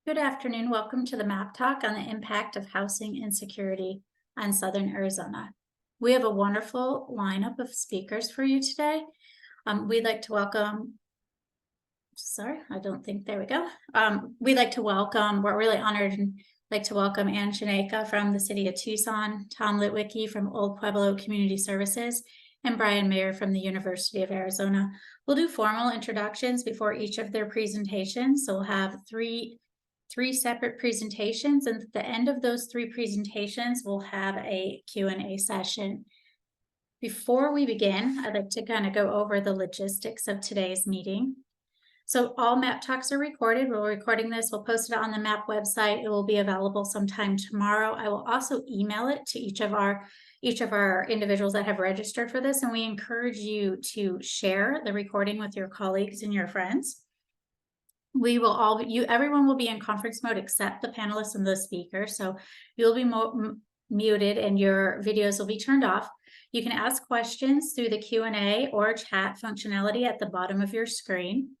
Good afternoon. Welcome to the MAP Talk on the impact of housing insecurity on Southern Arizona. We have a wonderful lineup of speakers for you today. We'd like to welcome, we'd like to welcome, we're really honored and like to welcome Ann Shaneka from the city of Tucson, Tom Litwicki from Old Pueblo Community Services, and Brian Mayer from the University of Arizona. We'll do formal introductions before each of their presentations. So we'll have three separate presentations, and at the end of those three presentations we'll have a Q&A session. Before we begin, I'd like to kind of go over the logistics of today's meeting. So all MAP Talks are recorded. We're recording this, we'll post it on the MAP website. It will be available sometime tomorrow. I will also email it to each of our individuals that have registered for this, and we encourage you to share the recording with your colleagues and your friends. Everyone will be in conference mode except the panelists and the speakers. So you'll be muted and your videos will be turned off. You can ask questions through the Q&A or chat functionality at the bottom of your screen.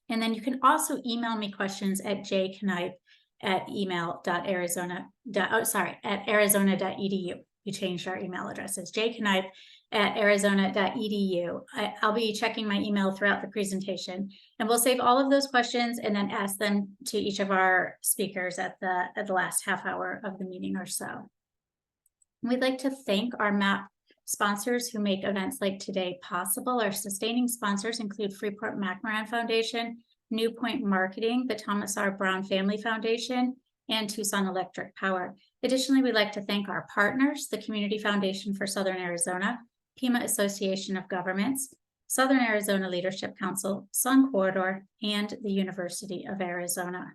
And then you can also email me questions at jknipe@arizona.edu. We changed our email addresses, jknipe@arizona.edu. I'll be checking my email throughout the presentation, and we'll save all of those questions and then ask them to each of our speakers at the last half hour of the meeting or so. We'd like to thank our MAP sponsors who make events like today possible. Our sustaining sponsors include Freeport McMoran Foundation, New Point Marketing, the Thomas R. Brown Family Foundation, and Tucson Electric Power. Additionally, we'd like to thank our partners, the Community Foundation for Southern Arizona, Pima Association of Governments, Southern Arizona Leadership Council, Sun Corridor, and the University of Arizona.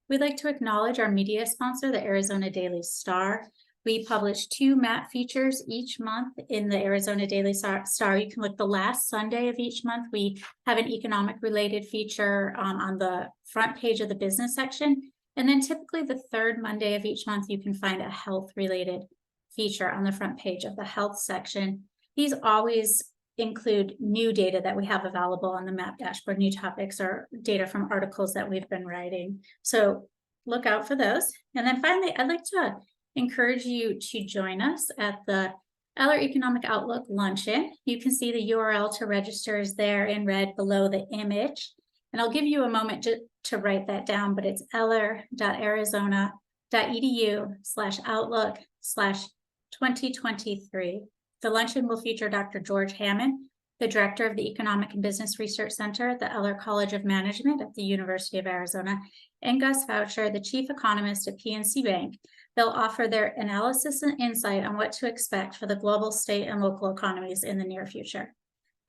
We'd like to acknowledge our media sponsor, the Arizona Daily Star. We publish 2 MAP features each month in the Arizona Daily Star. You can look the last Sunday of each month. We have an economic related feature on the front page of the business section. And then typically the third Monday of each month, you can find a health related feature on the front page of the health section. These always include new data that we have available on the MAP dashboard, new topics or data from articles that we've been writing. So look out for those. And then finally, I'd like to encourage you to join us at the Eller Economic Outlook Luncheon. You can see the URL to register is there in red below the image. And I'll give you a moment to write that down, but it's eller.arizona.edu/outlook/2023. The luncheon will feature Dr. George Hammond, the director of the Economic and Business Research Center at the Eller College of Management at the University of Arizona, and Gus Foucher, the chief economist at PNC Bank. They'll offer their analysis and insight on what to expect for the global, state, and local economies in the near future.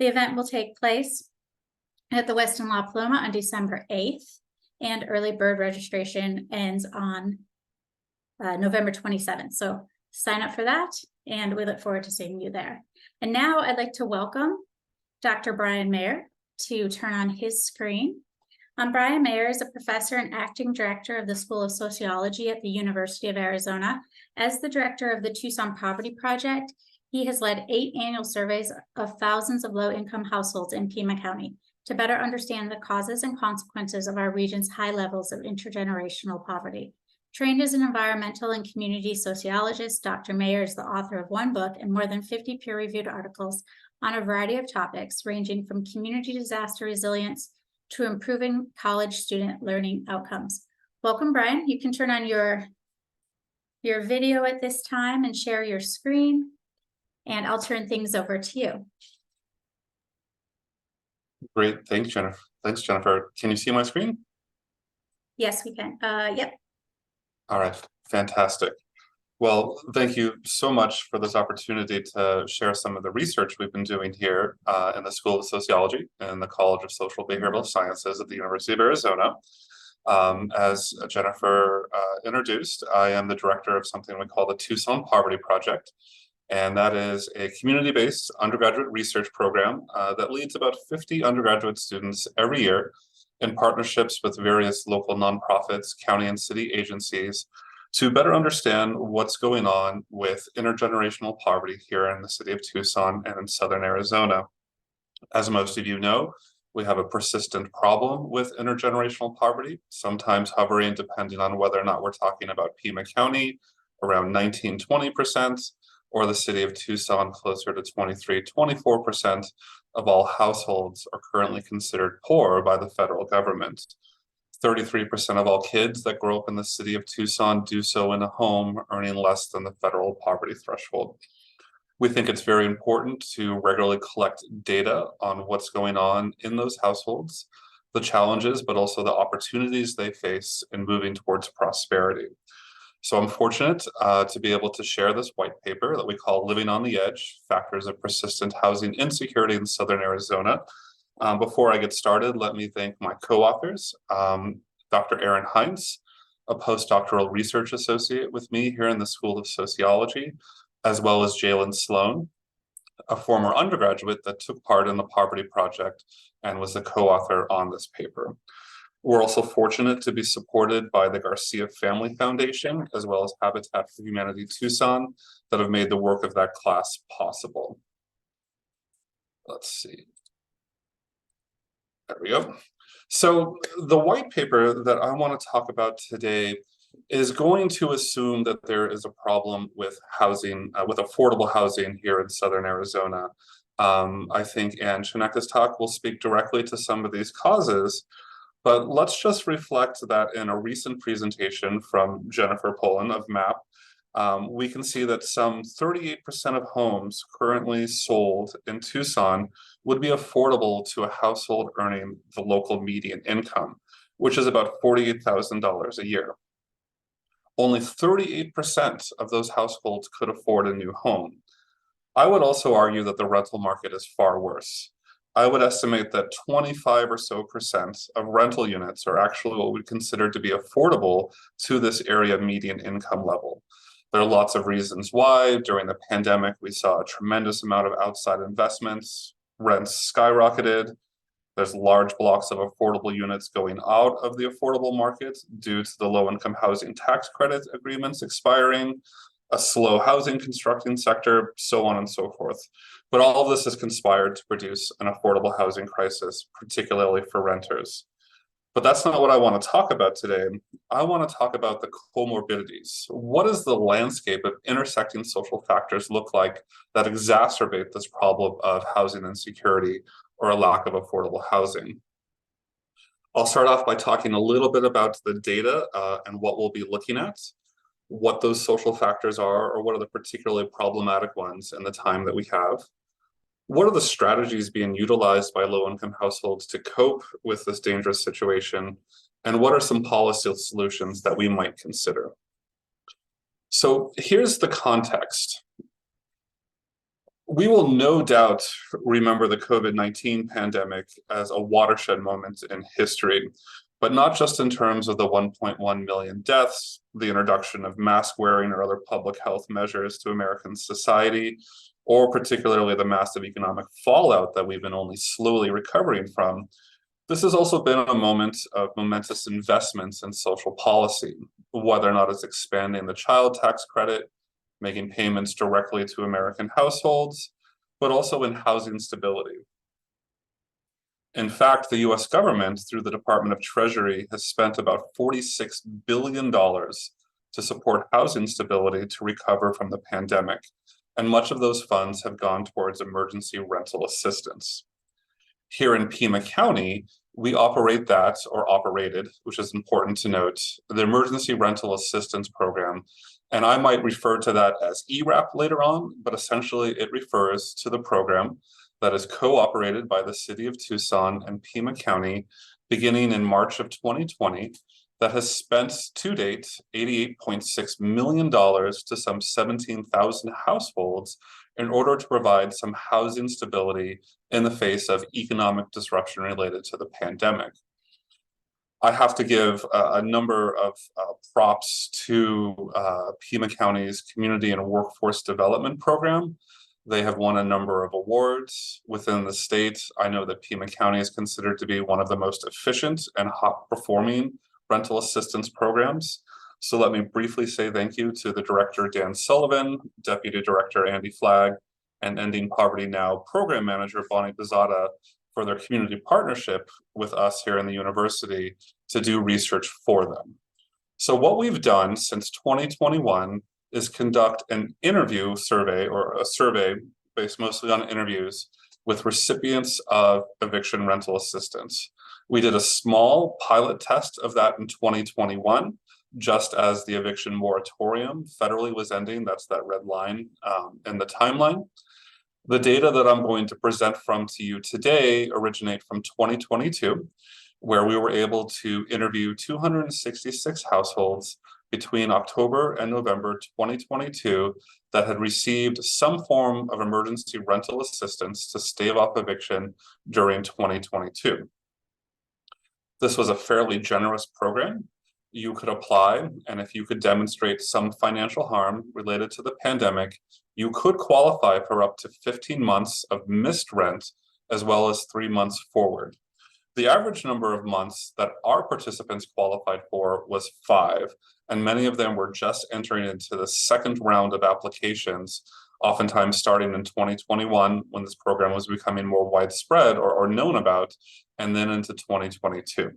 The event will take place at the Westin La Paloma on December 8th, and early bird registration ends on November 27th. So sign up for that, and we look forward to seeing you there. And now I'd like to welcome Dr. Brian Mayer to turn on his screen. Brian Mayer is a professor and acting director of the School of Sociology at the University of Arizona. As the director of the Tucson Poverty Project, he has led 8 annual surveys of thousands of low-income households in Pima County to better understand the causes and consequences of our region's high levels of intergenerational poverty. Trained as an environmental and community sociologist, Dr. Mayer is the author of 1 book and more than 50 peer-reviewed articles on a variety of topics, ranging from community disaster resilience to improving college student learning outcomes. Welcome, Brian. You can turn on your video at this time and share your screen, and I'll turn things over to you. Great, thanks, Jennifer. Can you see my screen? Yes, we can. Yep. All right, fantastic. Well, thank you so much for this opportunity to share some of the research we've been doing here in the School of Sociology and the College of Social Behavioral Sciences at the University of Arizona. As Jennifer introduced, I am the director of something we call the Tucson Poverty Project. And that is a community-based undergraduate research program that leads about 50 undergraduate students every year in partnerships with various local nonprofits, county and city agencies to better understand what's going on with intergenerational poverty here in the city of Tucson and in Southern Arizona. As most of you know, We have a persistent problem with intergenerational poverty, sometimes hovering, depending on whether or not we're talking about Pima County, around 19–20%, or the city of Tucson, closer to 23–24% of all households are currently considered poor by the federal government. 33% of all kids that grow up in the city of Tucson do so in a home earning less than the federal poverty threshold. We think it's very important to regularly collect data on what's going on in those households, the challenges, but also the opportunities they face in moving towards prosperity. So I'm fortunate to be able to share this white paper that we call Living on the Edge, Factors of Persistent Housing Insecurity in Southern Arizona. Before I get started, let me thank my co-authors, Dr. Aaron Heinz, a postdoctoral research associate with me here in the School of Sociology, as well as Jalen Sloan, a former undergraduate that took part in the Poverty Project and was a co-author on this paper. We're also fortunate to be supported by the Garcia Family Foundation, as well as Habitat for Humanity Tucson, that have made the work of that class possible. Let's see. There we go. So the white paper that I want to talk about today is going to assume that there is a problem with housing, with affordable housing here in Southern Arizona. I think Ann Chineka's talk will speak directly to some of these causes, but let's just reflect that in a recent presentation from Jennifer Pullen of MAP, we can see that some 38% of homes currently sold in Tucson would be affordable to a household earning the local median income, which is about $48,000 a year. Only 38% of those households could afford a new home. I would also argue that the rental market is far worse. I would estimate that 25% or so of rental units are actually what we consider to be affordable to this area median income level. There are lots of reasons why. During the pandemic, we saw a tremendous amount of outside investments, rents skyrocketed. There's large blocks of affordable units going out of the affordable market due to the low-income housing tax credit agreements expiring, a slow housing constructing sector, so on and so forth. But all of this has conspired to produce an affordable housing crisis, particularly for renters. But that's not what I want to talk about today. I want to talk about the comorbidities. What does the landscape of intersecting social factors look like that exacerbate this problem of housing insecurity or a lack of affordable housing? I'll start off by talking a little bit about the data and what we'll be looking at, what those social factors are, or what are the particularly problematic ones in the time that we have. What are the strategies being utilized by low-income households to cope with this dangerous situation? And what are some policy solutions that we might consider? So here's the context. We will no doubt remember the COVID-19 pandemic as a watershed moment in history, but not just in terms of the 1.1 million deaths, the introduction of mask wearing or other public health measures to American society, or particularly the massive economic fallout that we've been only slowly recovering from. This has also been a moment of momentous investments in social policy, whether or not it's expanding the child tax credit, making payments directly to American households, but also in housing stability. In fact, the US government, through the Department of Treasury, has spent about $46 billion to support housing stability to recover from the pandemic. And much of those funds have gone towards emergency rental assistance. Here in Pima County, we operate that, or operated, which is important to note, the Emergency Rental Assistance Program. And I might refer to that as ERAP later on, but essentially it refers to the program that is co-operated by the City of Tucson and Pima County beginning in March of 2020, that has spent to date $88.6 million to some 17,000 households in order to provide some housing stability in the face of economic disruption related to the pandemic. I have to give a number of props to Pima County's Community and Workforce Development Program. They have won a number of awards within the state. I know that Pima County is considered to be one of the most efficient and hot performing rental assistance programs. So let me briefly say thank you to the Director, Dan Sullivan, Deputy Director, Andy Flagg, and Ending Poverty Now Program Manager, Bonnie Pizzata, for their community partnership with us here in the university to do research for them. So what we've done since 2021 is conduct an interview survey, or a survey based mostly on interviews with recipients of eviction rental assistance. We did a small pilot test of that in 2021, just as the eviction moratorium federally was ending. That's that red line in the timeline. The data that I'm going to present from to you today originate from 2022, where we were able to interview 266 households between October and November 2022 that had received some form of emergency rental assistance to stave off eviction during 2022. This was a fairly generous program. You could apply, and if you could demonstrate some financial harm related to the pandemic, you could qualify for up to 15 months of missed rent, as well as 3 months forward. The average number of months that our participants qualified for was 5, and many of them were just entering into the second round of applications, oftentimes starting in 2021 when this program was becoming more widespread or known about, and then into 2022.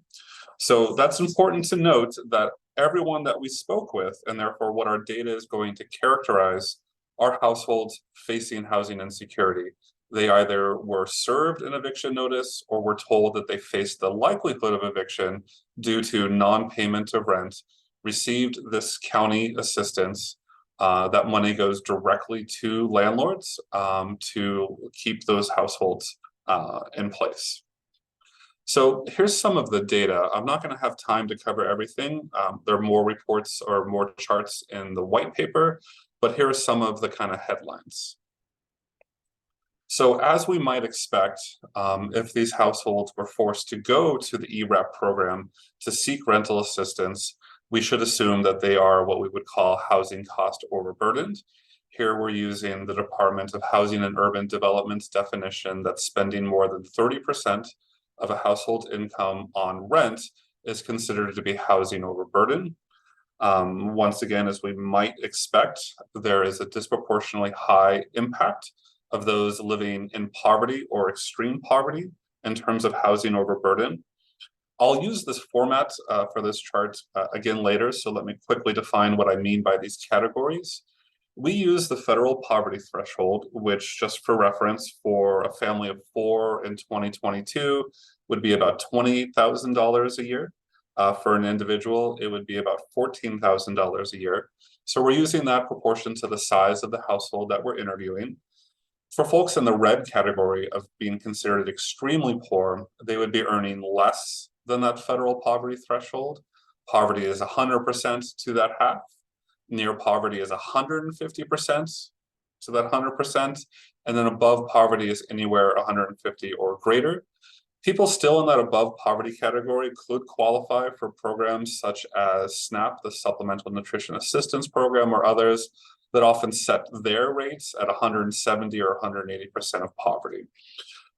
So that's important to note, that everyone that we spoke with, and therefore what our data is going to characterize, are households facing housing insecurity. They either were served an eviction notice or were told that they faced the likelihood of eviction due to non-payment of rent, received this county assistance. That money goes directly to landlords to keep those households in place. So here's some of the data. I'm not going to have time to cover everything. There are more reports or more charts in the white paper, but here are some of the kind of headlines. So as we might expect, if these households were forced to go to the ERAP program to seek rental assistance, we should assume that they are what we would call housing cost overburdened. Here we're using the Department of Housing and Urban Development's definition that spending more than 30% of a household income on rent is considered to be housing overburden. Once again, as we might expect, there is a disproportionately high impact of those living in poverty or extreme poverty in terms of housing overburden. I'll use this format for this chart again later, so let me quickly define what I mean by these categories. We use the federal poverty threshold, which, just for reference, for a family of 4 in 2022 would be about $20,000 a year. For an individual, it would be about $14,000 a year. So we're using that proportion to the size of the household that we're interviewing. For folks in the red category of being considered extremely poor, they would be earning less than that federal poverty threshold. Poverty is 100% to that half. Near poverty is 150% to that 100%. And then above poverty is anywhere 150 or greater. People still in that above poverty category could qualify for programs such as SNAP, the Supplemental Nutrition Assistance Program, or others that often set their rates at 170 or 180% of poverty.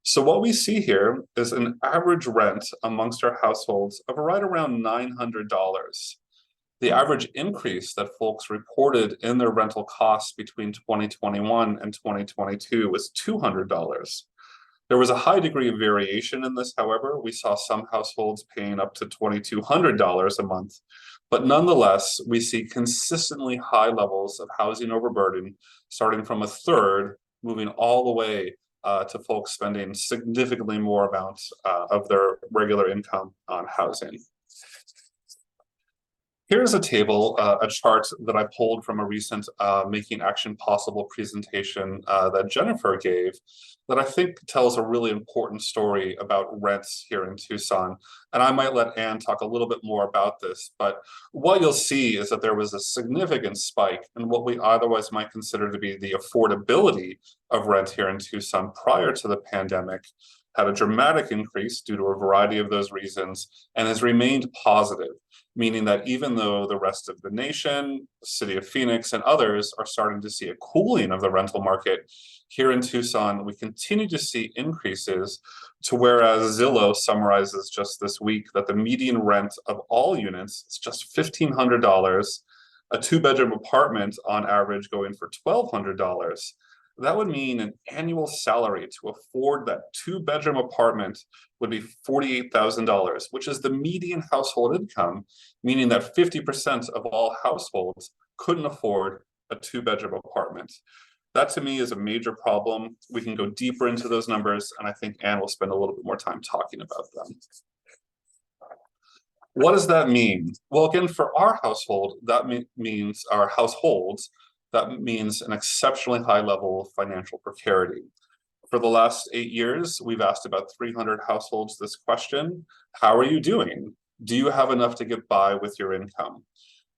So what we see here is an average rent amongst our households of right around $900. The average increase that folks reported in their rental costs between 2021 and 2022 was $200. There was a high degree of variation in this, however. We saw some households paying up to $2,200 a month, but nonetheless, we see consistently high levels of housing overburden, starting from a third, moving all the way to folks spending significantly more amounts of their regular income on housing. Here's a table, a chart that I pulled from a recent Making Action Possible presentation that Jennifer gave, that I think tells a really important story about rents here in Tucson. And I might let Anne talk a little bit more about this, but what you'll see is that there was a significant spike in what we otherwise might consider to be the affordability of rent here in Tucson prior to the pandemic, had a dramatic increase due to a variety of those reasons, and has remained positive, meaning that even though the rest of the nation, the city of Phoenix, and others are starting to see a cooling of the rental market, here in Tucson, we continue to see increases, to whereas Zillow summarizes just this week that the median rent of all units is just $1,500, a 2-bedroom apartment on average going for $1,200. that would mean an annual salary to afford that two-bedroom apartment would be $48,000, which is the median household income, meaning that 50% of all households couldn't afford a two-bedroom apartment. That to me is a major problem. We can go deeper into those numbers, and I think Anne will spend a little bit more time talking about them. What does that mean? Well, again, for our household, that means our households, that means an exceptionally high level of financial precarity. For the last 8 years, we've asked about 300 households this question. How are you doing? Do you have enough to get by with your income?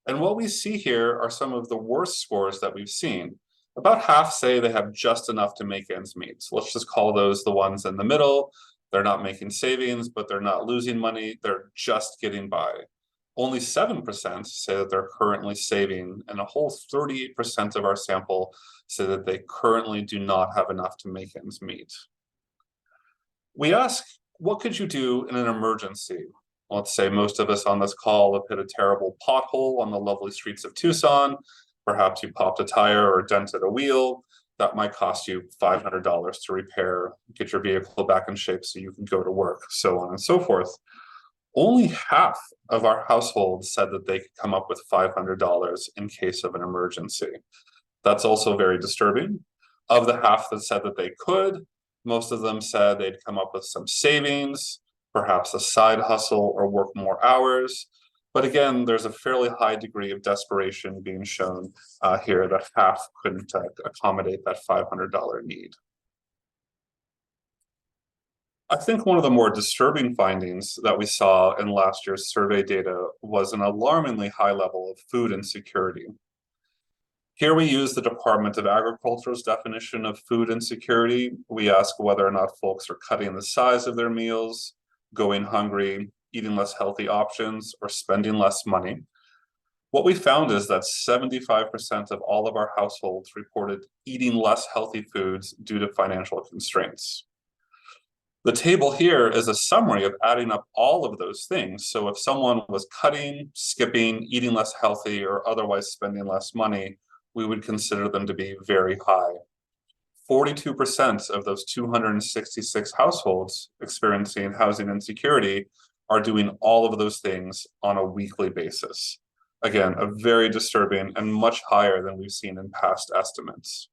And what we see here are some of the worst scores that we've seen. About half say they have just enough to make ends meet. So let's just call those the ones in the middle. They're not making savings, but they're not losing money. They're just getting by. Only 7% say that they're currently saving, and a whole 38% of our sample say that they currently do not have enough to make ends meet. We ask, what could you do in an emergency? Let's say most of us on this call have hit a terrible pothole on the lovely streets of Tucson. Perhaps you popped a tire or dented a wheel. That might cost you $500 to repair, get your vehicle back in shape so you can go to work, so on and so forth. Only half of our households said that they could come up with $500 in case of an emergency. That's also very disturbing. Of the half that said that they could, most of them said they'd come up with some savings, perhaps a side hustle or work more hours. But again, there's a fairly high degree of desperation being shown here that half couldn't accommodate that $500 need. I think one of the more disturbing findings that we saw in last year's survey data was an alarmingly high level of food insecurity. Here we use the Department of Agriculture's definition of food insecurity. We ask whether or not folks are cutting the size of their meals, going hungry, eating less healthy options, or spending less money. What we found is that 75% of all of our households reported eating less healthy foods due to financial constraints. The table here is a summary of adding up all of those things. So if someone was cutting, skipping, eating less healthy, or otherwise spending less money, we would consider them to be very high. 42% of those 266 households experiencing housing insecurity are doing all of those things on a weekly basis. Again, a very disturbing and much higher than we've seen in past estimates.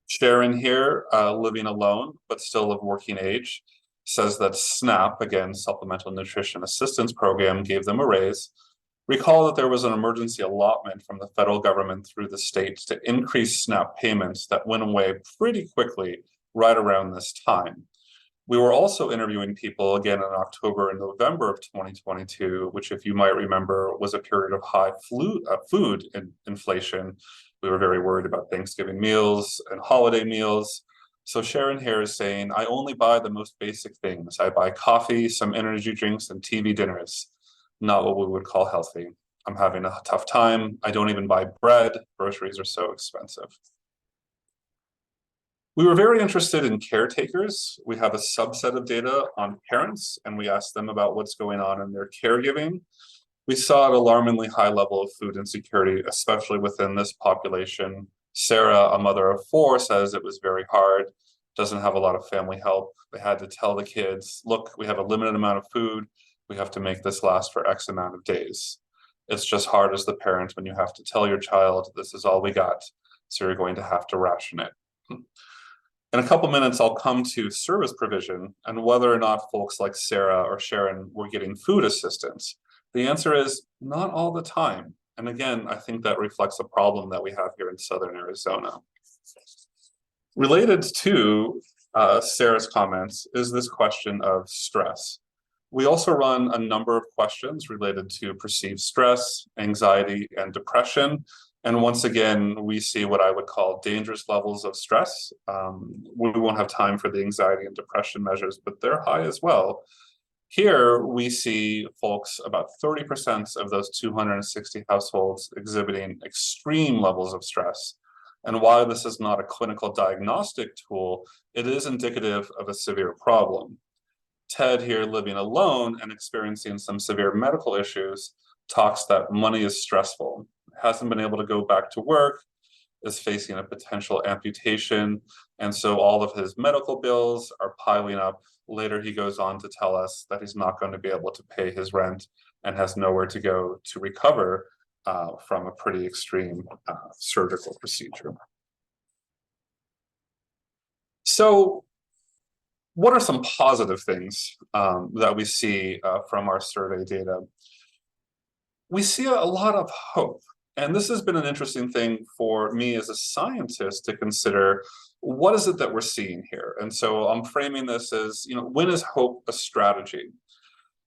Sharon here, living alone, but still of working age, says that SNAP, again, Supplemental Nutrition Assistance Program, gave them a raise. Recall that there was an emergency allotment from the federal government through the states to increase SNAP payments that went away pretty quickly right around this time. We were also interviewing people again in October and November of 2022, which, if you might remember, was a period of high food inflation. We were very worried about Thanksgiving meals and holiday meals. So Sharon here is saying, I only buy the most basic things. I buy coffee, some energy drinks, and TV dinners. Not what we would call healthy. I'm having a tough time. I don't even buy bread. Groceries are so expensive. We were very interested in caretakers. We have a subset of data on parents, and we asked them about what's going on in their caregiving. We saw an alarmingly high level of food insecurity, especially within this population. Sarah, a mother of 4, says it was very hard, doesn't have a lot of family help. They had to tell the kids, look, we have a limited amount of food. We have to make this last for X amount of days. It's just hard as the parent when you have to tell your child, this is all we got, so you're going to have to ration it. In a couple minutes, I'll come to service provision and whether or not folks like Sarah or Sharon were getting food assistance. The answer is not all the time. And again, I think that reflects a problem that we have here in Southern Arizona. Related to Sarah's comments is this question of stress. We also run a number of questions related to perceived stress, anxiety, and depression. And once again, we see what I would call dangerous levels of stress. We won't have time for the anxiety and depression measures, but they're high as well. Here we see folks, about 30% of those 260 households exhibiting extreme levels of stress. And while this is not a clinical diagnostic tool, it is indicative of a severe problem. Ted here, living alone and experiencing some severe medical issues, talks that money is stressful. Hasn't been able to go back to work, is facing a potential amputation. And so all of his medical bills are piling up. Later, he goes on to tell us that he's not going to be able to pay his rent and has nowhere to go to recover from a pretty extreme surgical procedure. So what are some positive things that we see from our survey data? We see a lot of hope. And this has been an interesting thing for me as a scientist to consider, what is it that we're seeing here? And so I'm framing this as, when is hope a strategy?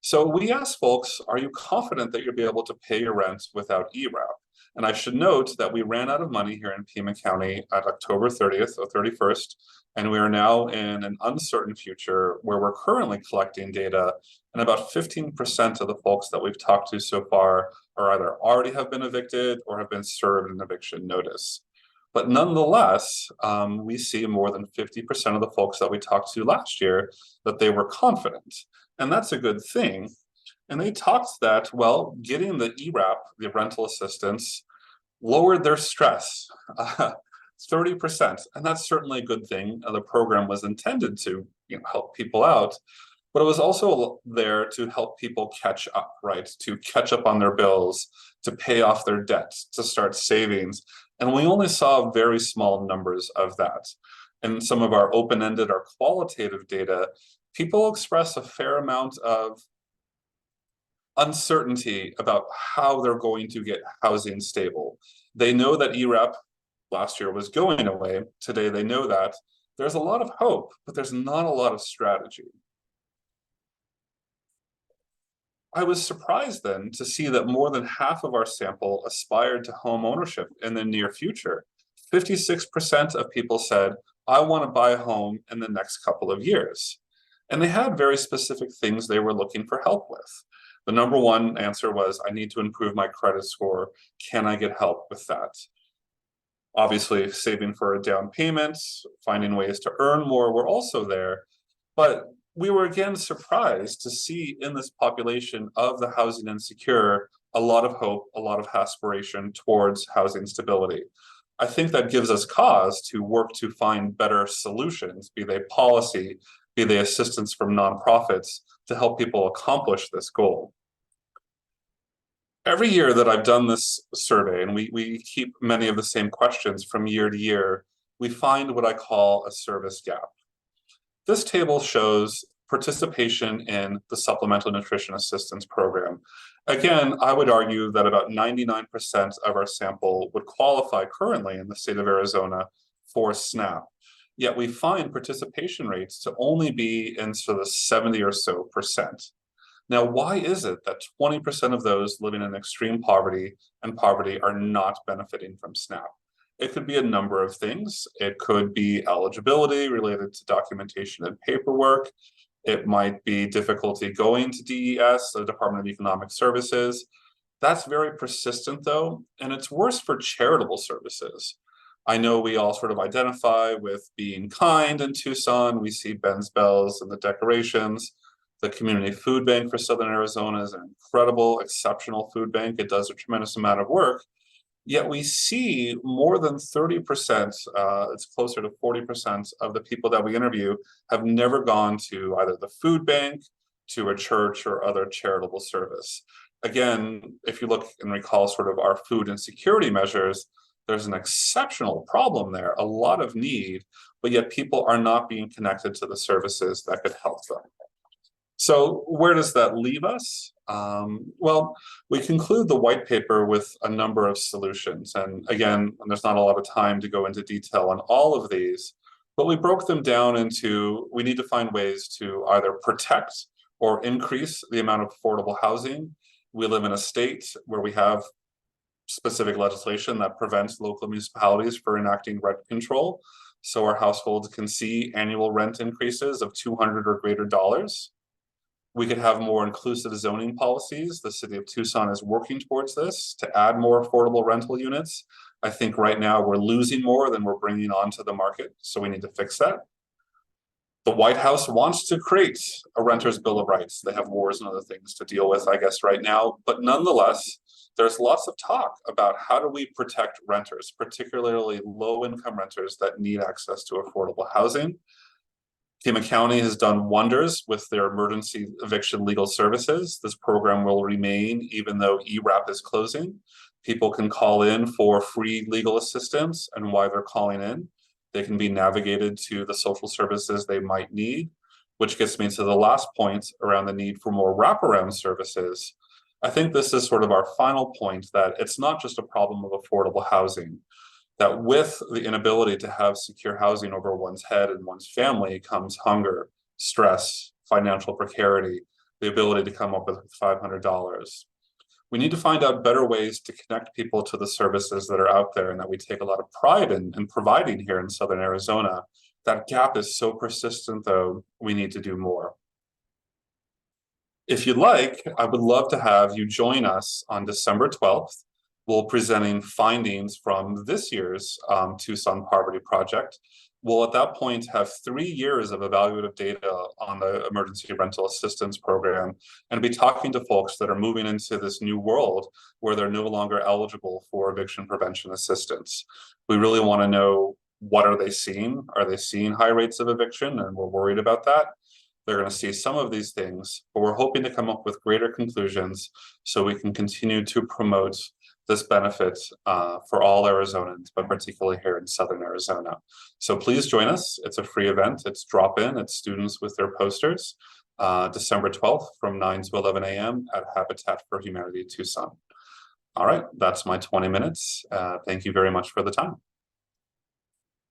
So we asked folks, are you confident that you'll be able to pay your rent without ERAP? And I should note that we ran out of money here in Pima County at October 30th or 31st, and we are now in an uncertain future where we're currently collecting data, and about 15% of the folks that we've talked to so far are either already have been evicted or have been served an eviction notice. But nonetheless, we see more than 50% of the folks that we talked to last year that they were confident. And that's a good thing. And they talked that, well, getting the ERAP, the rental assistance, lowered their stress 30%. And that's certainly a good thing. The program was intended to help people out, but it was also there to help people catch up, right? To catch up on their bills, to pay off their debts, to start savings. And we only saw very small numbers of that. And some of our open-ended, our qualitative data, people express a fair amount of uncertainty about how they're going to get housing stable. They know that ERAP last year was going away. Today they know that. There's a lot of hope, but there's not a lot of strategy. I was surprised then to see that more than half of our sample aspired to home ownership in the near future. 56% of people said, I want to buy a home in the next couple of years. And they had very specific things they were looking for help with. The number one answer was, I need to improve my credit score. Can I get help with that? Obviously, saving for a down payment, finding ways to earn more were also there. But we were again surprised to see in this population of the housing insecure a lot of hope, a lot of aspiration towards housing stability. I think that gives us cause to work to find better solutions, be they policy, be they assistance from nonprofits, to help people accomplish this goal. Every year that I've done this survey, and we keep many of the same questions from year to year, we find what I call a service gap. This table shows participation in the Supplemental Nutrition Assistance Program. Again, I would argue that about 99% of our sample would qualify currently in the state of Arizona for SNAP. Yet we find participation rates to only be in sort of 70 or so percent. Now, why is it that 20% of those living in extreme poverty and poverty are not benefiting from SNAP? It could be a number of things. It could be eligibility related to documentation and paperwork. It might be difficulty going to DES, the Department of Economic Services. That's very persistent though, and it's worse for charitable services. I know we all sort of identify with being kind in Tucson. We see Ben's bells and the decorations. The Community Food Bank for Southern Arizona is an incredible, exceptional food bank. It does a tremendous amount of work. Yet we see more than 30%, it's closer to 40% of the people that we interview have never gone to either the food bank, to a church, or other charitable service. Again, if you look and recall sort of our food insecurity measures, there's an exceptional problem there, a lot of need, but yet people are not being connected to the services that could help them. So where does that leave us? Well, we conclude the white paper with a number of solutions. And again, there's not a lot of time to go into detail on all of these, but we broke them down into, we need to find ways to either protect or increase the amount of affordable housing. We live in a state where we have specific legislation that prevents local municipalities from enacting rent control. So our households can see annual rent increases of $200 or greater dollars. We could have more inclusive zoning policies. The city of Tucson is working towards this to add more affordable rental units. I think right now we're losing more than we're bringing onto the market, so we need to fix that. The White House wants to create a renter's bill of rights. They have wars and other things to deal with, I guess, right now, but nonetheless, there's lots of talk about how do we protect renters, particularly low-income renters that need access to affordable housing. Pima County has done wonders with their emergency eviction legal services. This program will remain even though ERAP is closing. People can call in for free legal assistance, and while they're calling in, they can be navigated to the social services they might need, which gets me to the last point around the need for more wraparound services. I think this is sort of our final point, that it's not just a problem of affordable housing, that with the inability to have secure housing over one's head and one's family comes hunger, stress, financial precarity, the ability to come up with $500. We need to find out better ways to connect people to the services that are out there and that we take a lot of pride in providing here in Southern Arizona. That gap is so persistent, though, we need to do more. If you'd like, I would love to have you join us on December 12th. We'll be presenting findings from this year's Tucson Poverty Project. We'll at that point have 3 years of evaluative data on the emergency rental assistance program and be talking to folks that are moving into this new world where they're no longer eligible for eviction prevention assistance. We really want to know, what are they seeing? Are they seeing high rates of eviction? And we're worried about that. They're going to see some of these things, but we're hoping to come up with greater conclusions so we can continue to promote this benefit for all Arizonans, but particularly here in Southern Arizona. So please join us. It's a free event. It's drop-in. It's students with their posters. December 12th from 9 to 11 a.m. at Habitat for Humanity Tucson. All right, that's my 20 minutes. Thank you very much for the time.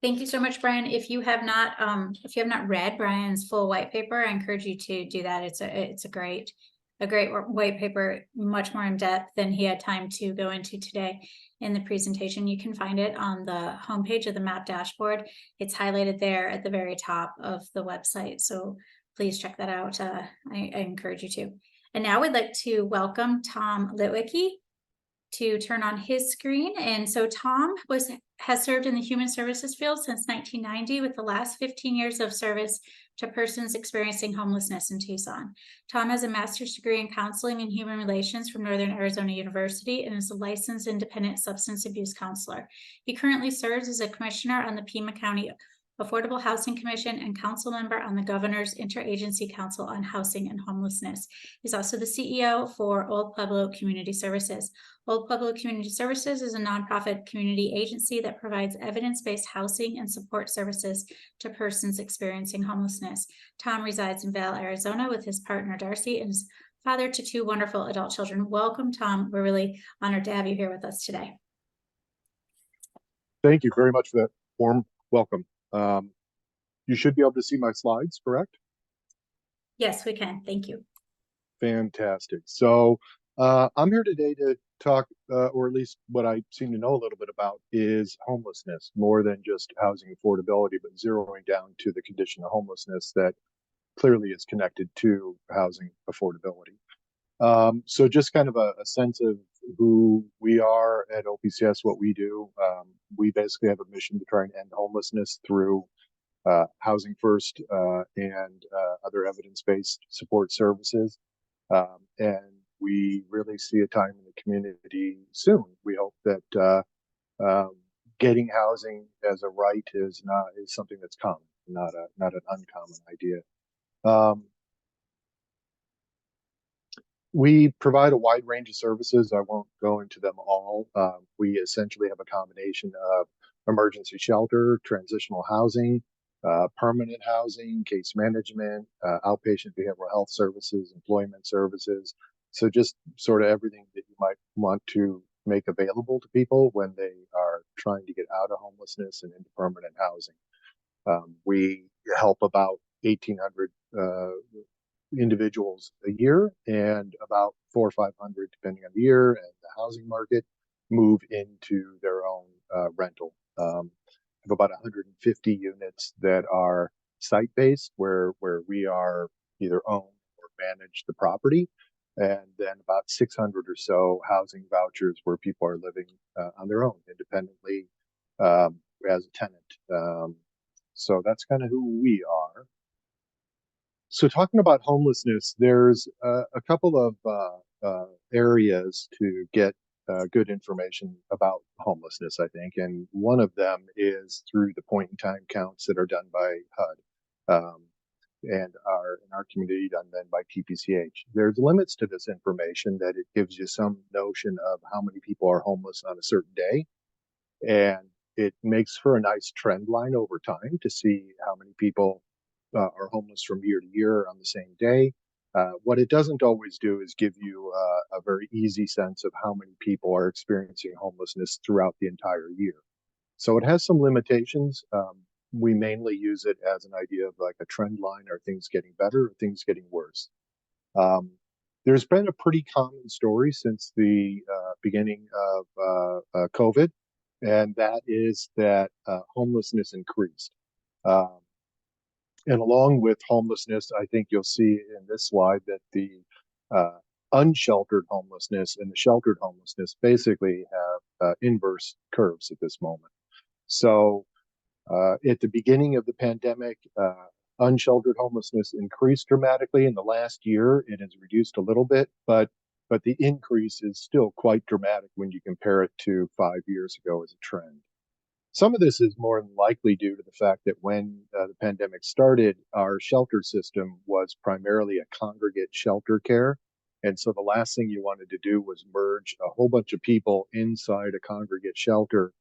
Thank you so much, Brian. If you have not read Brian's full white paper, I encourage you to do that. It's a great white paper, much more in depth than he had time to go into today in the presentation. You can find it on the homepage of the MAP dashboard. It's highlighted there at the very top of the website. So please check that out. I encourage you to. And now we'd like to welcome Tom Litwicki to turn on his screen. And so Tom has served in the human services field since 1990, with the last 15 years of service to persons experiencing homelessness in Tucson. Tom has a master's degree in counseling and human relations from Northern Arizona University and is a licensed independent substance abuse counselor. He currently serves as a commissioner on the Pima County Affordable Housing Commission and council member on the Governor's Interagency Council on Housing and Homelessness. He's also the CEO for Old Pueblo Community Services. Old Pueblo Community Services is a nonprofit community agency that provides evidence-based housing and support services to persons experiencing homelessness. Tom resides in Vail, Arizona with his partner Darcy and is father to 2 wonderful adult children. Welcome, Tom. We're really honored to have you here with us today. Thank you very much for that warm welcome. You should be able to see my slides, correct? Yes, we can. Thank you. Fantastic. So I'm here today to talk, or at least what I seem to know a little bit about, is homelessness, more than just housing affordability, but zeroing down to the condition of homelessness that clearly is connected to housing affordability. So just kind of a sense of who we are at OPCS, what we do. We basically have a mission to try and end homelessness through housing first and other evidence-based support services. And we really see a time in the community soon. We hope that getting housing as a right is something that's common, not an uncommon idea. We provide a wide range of services. I won't go into them all. We essentially have a combination of emergency shelter, transitional housing, permanent housing, case management, outpatient behavioral health services, employment services. So just sort of everything that you might want to make available to people when they are trying to get out of homelessness and into permanent housing. We help about 1,800 individuals a year, and about 400 or 500, depending on the year and the housing market, move into their own rental. Have about 150 units that are site-based, where we are either own or manage the property, and then about 600 or so housing vouchers where people are living on their own independently as a tenant. So that's kind of who we are. So talking about homelessness, there's a couple of areas to get good information about homelessness, I think, and one of them is through the point in time counts that are done by HUD. And are in our community done then by TPCH. There's limits to this information that it gives you some notion of how many people are homeless on a certain day. And it makes for a nice trend line over time to see how many people are homeless from year to year on the same day. What it doesn't always do is give you a very easy sense of how many people are experiencing homelessness throughout the entire year. So it has some limitations. We mainly use it as an idea of like a trend line. Are things getting better? Or things getting worse? Um, there's been a pretty common story since the beginning of COVID, and that is that homelessness increased. Um, and along with homelessness, I think you'll see in this slide that the uh, unsheltered homelessness and the sheltered homelessness basically have inverse curves at this moment. So at the beginning of the pandemic, unsheltered homelessness increased dramatically. In the last year, it has reduced a little bit, but the increase is still quite dramatic when you compare it to 5 years ago as a trend. Some of this is more than likely due to the fact that when the pandemic started, our shelter system was primarily a congregate shelter care. And so the last thing you wanted to do was merge a whole bunch of people inside a congregate shelter.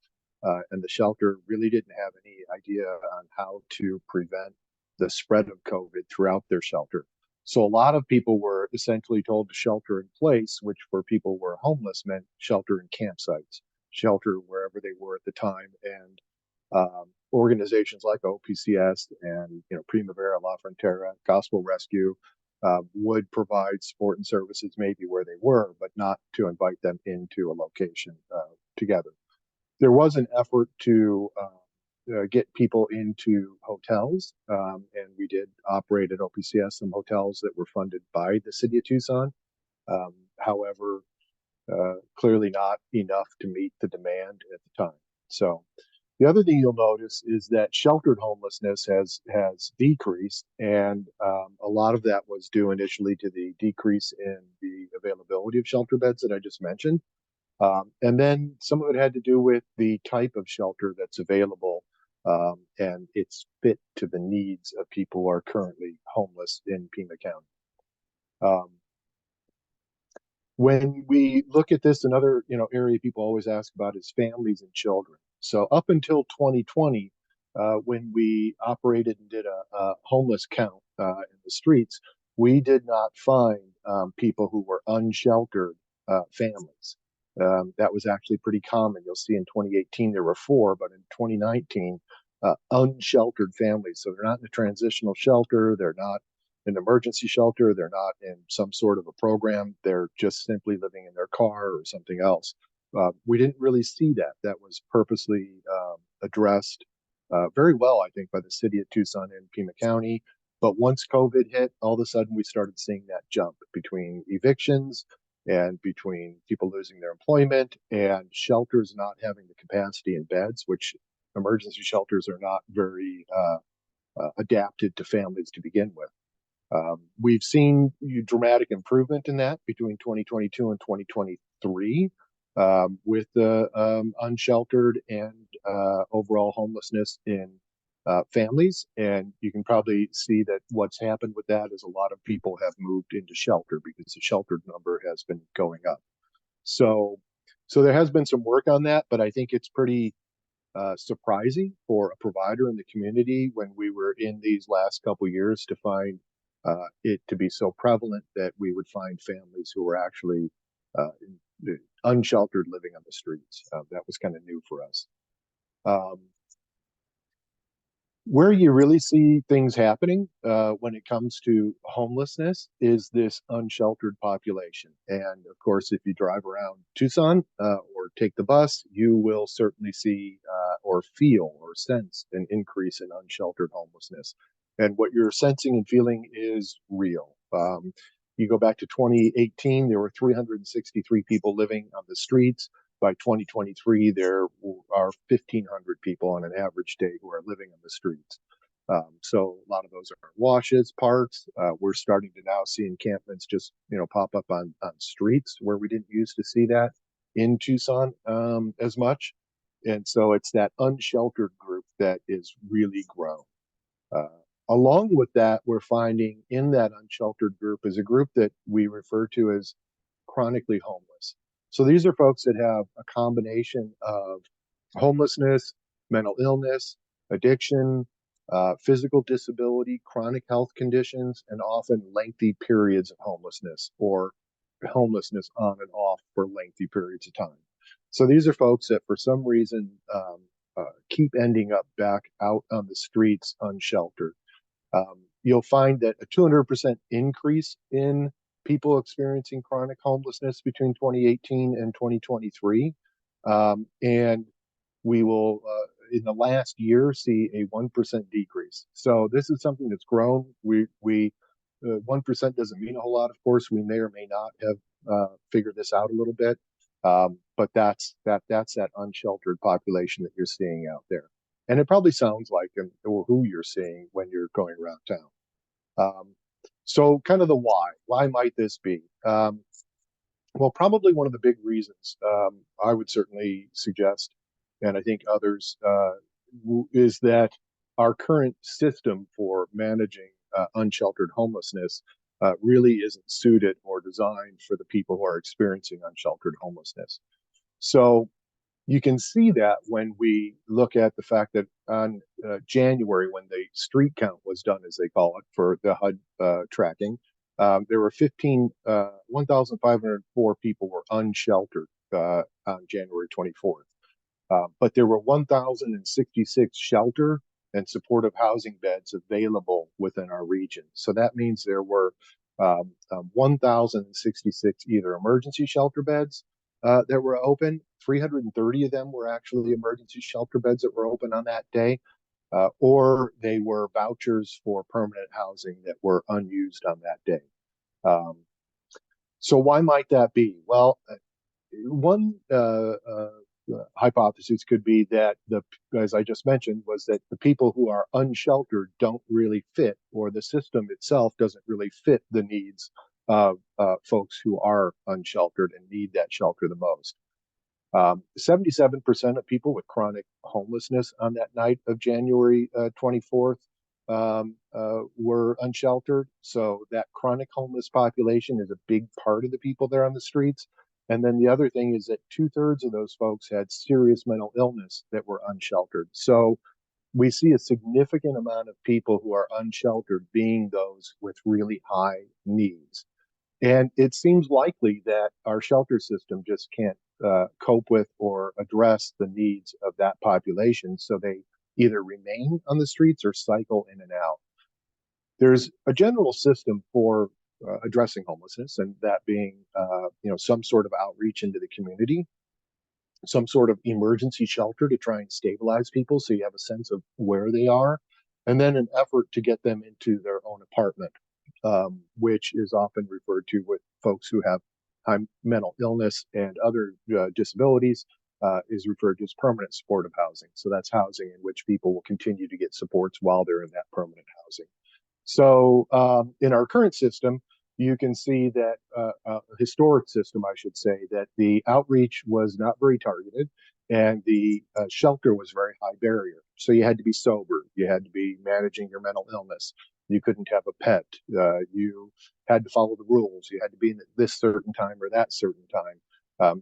And the shelter really didn't have any idea on how to prevent the spread of COVID throughout their shelter. So a lot of people were essentially told to shelter in place, which for people who were homeless meant shelter in campsites, shelter wherever they were at the time. And organizations like OPCS and Primavera, La Frontera, Gospel Rescue would provide support and services maybe where they were, but not to invite them into a location together. There was an effort to get people into hotels, and we did operate at OPCS some hotels that were funded by the city of Tucson. However, clearly not enough to meet the demand at the time. So the other thing you'll notice is that sheltered homelessness has decreased, and a lot of that was due initially to the decrease in the availability of shelter beds that I just mentioned. And then some of it had to do with the type of shelter that's available and its fit to the needs of people who are currently homeless in Pima County. When we look at this, another area people always ask about is families and children. So up until 2020, when we operated and did a homeless count in the streets, we did not find people who were unsheltered families. That was actually pretty common. You'll see in 2018 there were 4, but in 2019, unsheltered families. So they're not in a transitional shelter. They're not in an emergency shelter. They're not in some sort of a program. They're just simply living in their car or something else. We didn't really see that. That was purposely addressed very well, I think, by the city of Tucson and Pima County. But once COVID hit, all of a sudden we started seeing that jump between evictions and between people losing their employment and shelters not having the capacity in beds, which emergency shelters are not very adapted to families to begin with. We've seen dramatic improvement in that between 2022 and 2023 with the unsheltered and overall homelessness in families. And you can probably see that what's happened with that is a lot of people have moved into shelter because the sheltered number has been going up. So there has been some work on that, but I think it's pretty surprising for a provider in the community when we were in these last couple years to find it to be so prevalent that we would find families who were actually unsheltered living on the streets. That was kind of new for us. Where you really see things happening when it comes to homelessness is this unsheltered population. And of course, if you drive around Tucson or take the bus, you will certainly see or feel or sense an increase in unsheltered homelessness. And what you're sensing and feeling is real. You go back to 2018, there were 363 people living on the streets. By 2023, there are 1,500 people on an average day who are living on the streets. So a lot of those are washes, parks. We're starting to now see encampments just pop up on streets where we didn't used to see that. in Tucson as much. And so it's that unsheltered group that is really grown. Uh, Along with that, we're finding in that unsheltered group is a group that we refer to as chronically homeless. So these are folks that have a combination of homelessness, mental illness, addiction, physical disability, chronic health conditions, and often lengthy periods of homelessness or homelessness on and off for lengthy periods of time. So these are folks that for some reason keep ending up back out on the streets unsheltered. You'll find that a 200% increase in people experiencing chronic homelessness between 2018 and 2023. And we will, in the last year, see a 1% decrease. So this is something that's grown. 1% doesn't mean a whole lot, of course. We may or may not have figured this out a little bit. But that's that unsheltered population that you're seeing out there. And it probably sounds like who you're seeing when you're going around town. So kind of the why. Why might this be? Well, probably one of the big reasons I would certainly suggest, and I think others, is that our current system for managing unsheltered homelessness really isn't suited or designed for the people who are experiencing unsheltered homelessness. So you can see that when we look at the fact that on January, when the street count was done, as they call it, for the HUD tracking, there were 1,504 people were unsheltered on January 24th. But there were 1,066 shelter and supportive housing beds available within our region. So that means there were 1,066 either emergency shelter beds that were open. 330 of them were actually emergency shelter beds that were open on that day, or they were vouchers for permanent housing that were unused on that day. So why might that be? Well, one hypothesis could be that as I just mentioned, was that the people who are unsheltered don't really fit, or the system itself doesn't really fit the needs of folks who are unsheltered and need that shelter the most. 77% of people with chronic homelessness on that night of January 24th were unsheltered. So that chronic homeless population is a big part of the people there on the streets. And then the other thing is that 2/3 of those folks had serious mental illness that were unsheltered. So we see a significant amount of people who are unsheltered being those with really high needs. And it seems likely that our shelter system just can't cope with or address the needs of that population. So they either remain on the streets or cycle in and out. There's a general system for addressing homelessness, and that being, some sort of outreach into the community, some sort of emergency shelter to try and stabilize people so you have a sense of where they are, and then an effort to get them into their own apartment, which is often referred to with folks who have high mental illness and other disabilities, is referred to as permanent supportive housing. So that's housing in which people will continue to get supports while they're in that permanent housing. So in our current system, you can see that historic system, I should say, that the outreach was not very targeted and the shelter was very high barrier. So you had to be sober. You had to be managing your mental illness. You couldn't have a pet. You had to follow the rules. You had to be in this certain time or that certain time.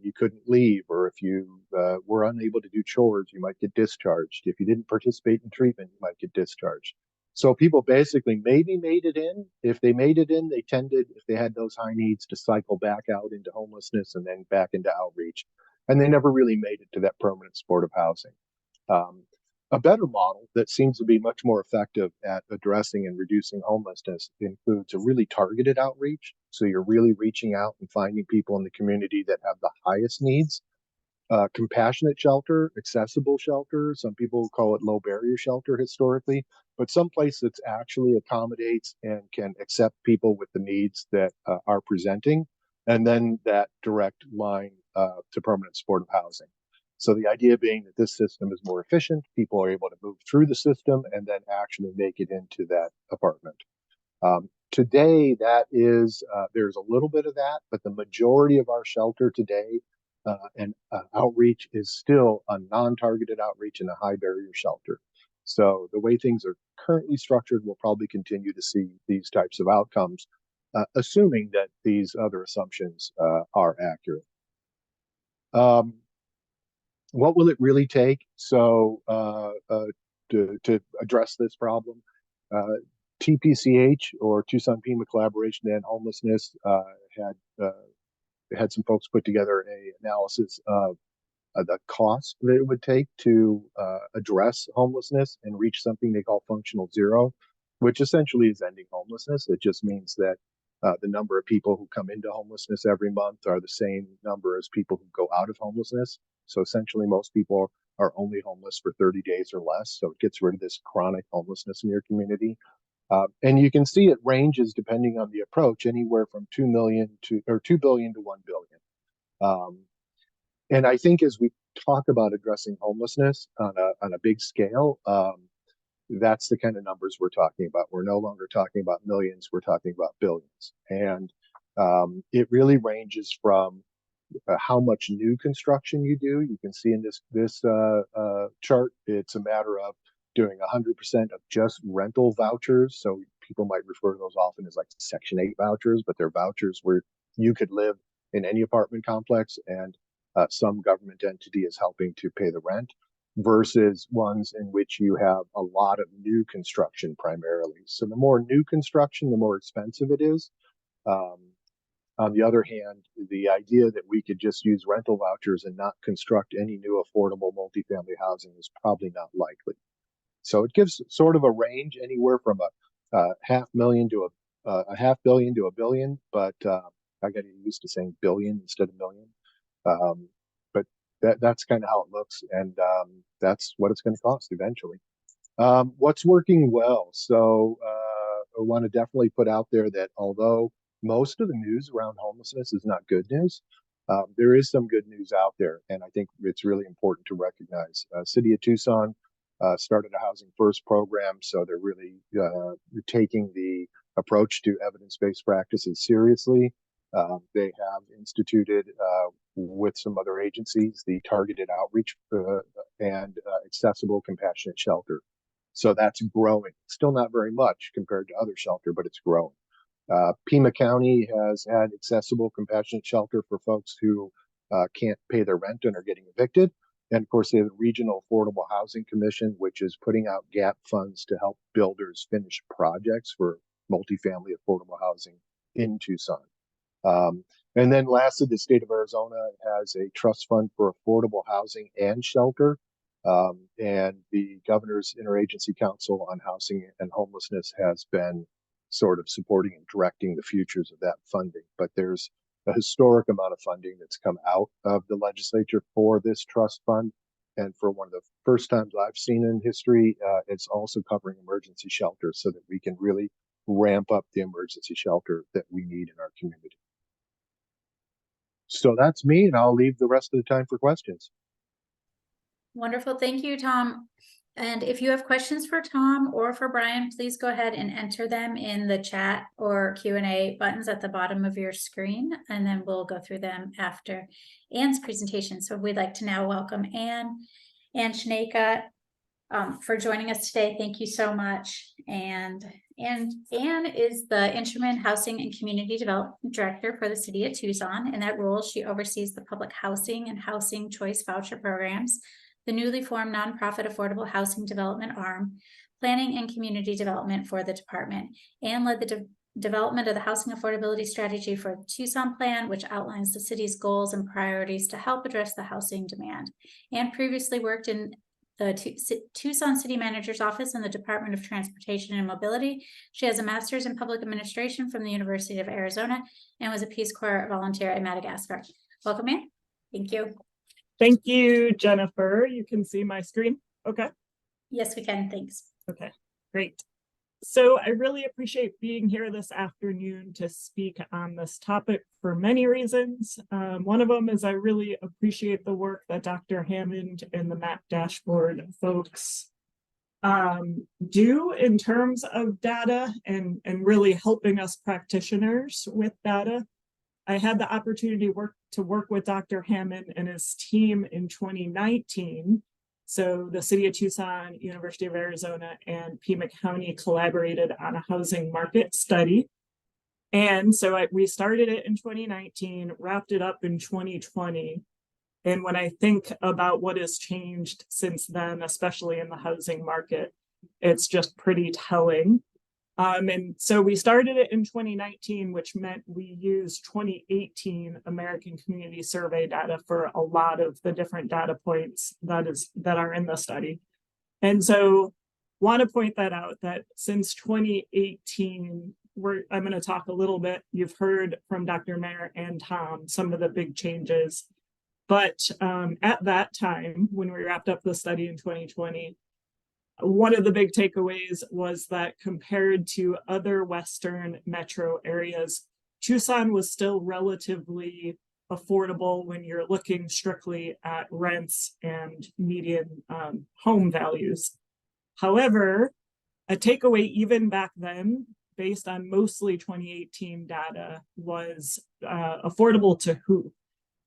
You couldn't leave, or if you were unable to do chores, you might get discharged. If you didn't participate in treatment, you might get discharged. So people basically maybe made it in. If they made it in, they tended, if they had those high needs, to cycle back out into homelessness and then back into outreach. And they never really made it to that permanent supportive housing. A better model that seems to be much more effective at addressing and reducing homelessness includes a really targeted outreach. So you're really reaching out and finding people in the community that have the highest needs. Compassionate shelter, accessible shelter. Some people call it low barrier shelter historically, but some place that actually accommodates and can accept people with the needs that are presenting, and then that direct line to permanent supportive housing. So the idea being that this system is more efficient, people are able to move through the system and then actually make it into that apartment. Today, that is, there's a little bit of that, but the majority of our shelter today and outreach is still a non-targeted outreach and a high barrier shelter. So the way things are currently structured, we'll probably continue to see these types of outcomes, assuming that these other assumptions are accurate. What will it really take? So to address this problem, TPCH, or Tucson Pima Collaboration to End Homelessness, had some folks put together an analysis of the cost that it would take to address homelessness and reach something they call functional zero, which essentially is ending homelessness. It just means that the number of people who come into homelessness every month are the same number as people who go out of homelessness. So essentially, most people are only homeless for 30 days or less. So it gets rid of this chronic homelessness in your community. And you can see it ranges depending on the approach, anywhere from 2 billion to 1 billion. And I think as we talk about addressing homelessness on a big scale, that's the kind of numbers we're talking about. We're no longer talking about millions, we're talking about billions. And it really ranges from how much new construction you do. You can see in this chart, it's a matter of doing 100% of just rental vouchers. So people might refer to those often as like Section 8 vouchers, but they're vouchers where you could live in any apartment complex and some government entity is helping to pay the rent, versus ones in which you have a lot of new construction primarily. So the more new construction, the more expensive it is. On the other hand, the idea that we could just use rental vouchers and not construct any new affordable multifamily housing is probably not likely. So it gives sort of a range anywhere from a $500,000 to a $500 million to $1 billion, but I got used to saying billion instead of million. But that's kind of how it looks, and that's what it's going to cost eventually. What's working well? So I want to definitely put out there that although most of the news around homelessness is not good news, there is some good news out there, and I think it's really important to recognize. City of Tucson started a Housing First program, so they're really taking the approach to evidence-based practices seriously. They have instituted, with some other agencies, the targeted outreach and accessible compassionate shelter. So that's growing. Still not very much compared to other shelter, but it's growing. Pima County has had accessible compassionate shelter for folks who can't pay their rent and are getting evicted. And of course, they have the Regional Affordable Housing Commission, which is putting out gap funds to help builders finish projects for multifamily affordable housing in Tucson. And then lastly, the state of Arizona has a trust fund for affordable housing and shelter. And the governor's interagency council on housing and homelessness has been sort of supporting and directing the futures of that funding. But there's a historic amount of funding that's come out of the legislature for this trust fund. And for one of the first times I've seen in history, it's also covering emergency shelter so that we can really ramp up the emergency shelter that we need in our community. So that's me, and I'll leave the rest of the time for questions. Wonderful. Thank you, Tom. And if you have questions for Tom or for Brian, please go ahead and enter them in the chat or Q&A buttons at the bottom of your screen, and then we'll go through them after Anne's presentation. So we'd like to now welcome Anne Shaneka for joining us today. Thank you so much. And Anne is the Interim Housing and Community Development Director for the City of Tucson. In that role, she oversees the public housing and housing choice voucher programs, the newly formed nonprofit affordable housing development arm, planning and community development for the department, and led the development of the housing affordability strategy for the Tucson plan, which outlines the city's goals and priorities to help address the housing demand. And previously worked in the Tucson City Manager's Office in the Department of Transportation and Mobility. She has a master's in public administration from the University of Arizona and was a Peace Corps volunteer at Madagascar. Welcome, Anne. Thank you. Thank you, Jennifer. You can see my screen. Okay. Yes, we can. Thanks. Okay, great. So I really appreciate being here this afternoon to speak on this topic for many reasons. One of them is I really appreciate the work that Dr. Hammond and the MAP dashboard folks do in terms of data and really helping us practitioners with data. I had the opportunity to work with Dr. Hammond and his team in 2019. So the City of Tucson, University of Arizona, and Pima County collaborated on a housing market study. And so we started it in 2019, wrapped it up in 2020. And when I think about what has changed since then, especially in the housing market, it's just pretty telling. And so we started it in 2019, which meant we used 2018 American Community Survey data for a lot of the different data points that are in the study. And so want to point that out, that since 2018, I'm going to talk a little bit. You've heard from Dr. Mayer and Tom some of the big changes. But at that time, when we wrapped up the study in 2020, one of the big takeaways was that compared to other Western metro areas, Tucson was still relatively affordable when you're looking strictly at rents and median home values. However, a takeaway even back then, based on mostly 2018 data, was affordable to who?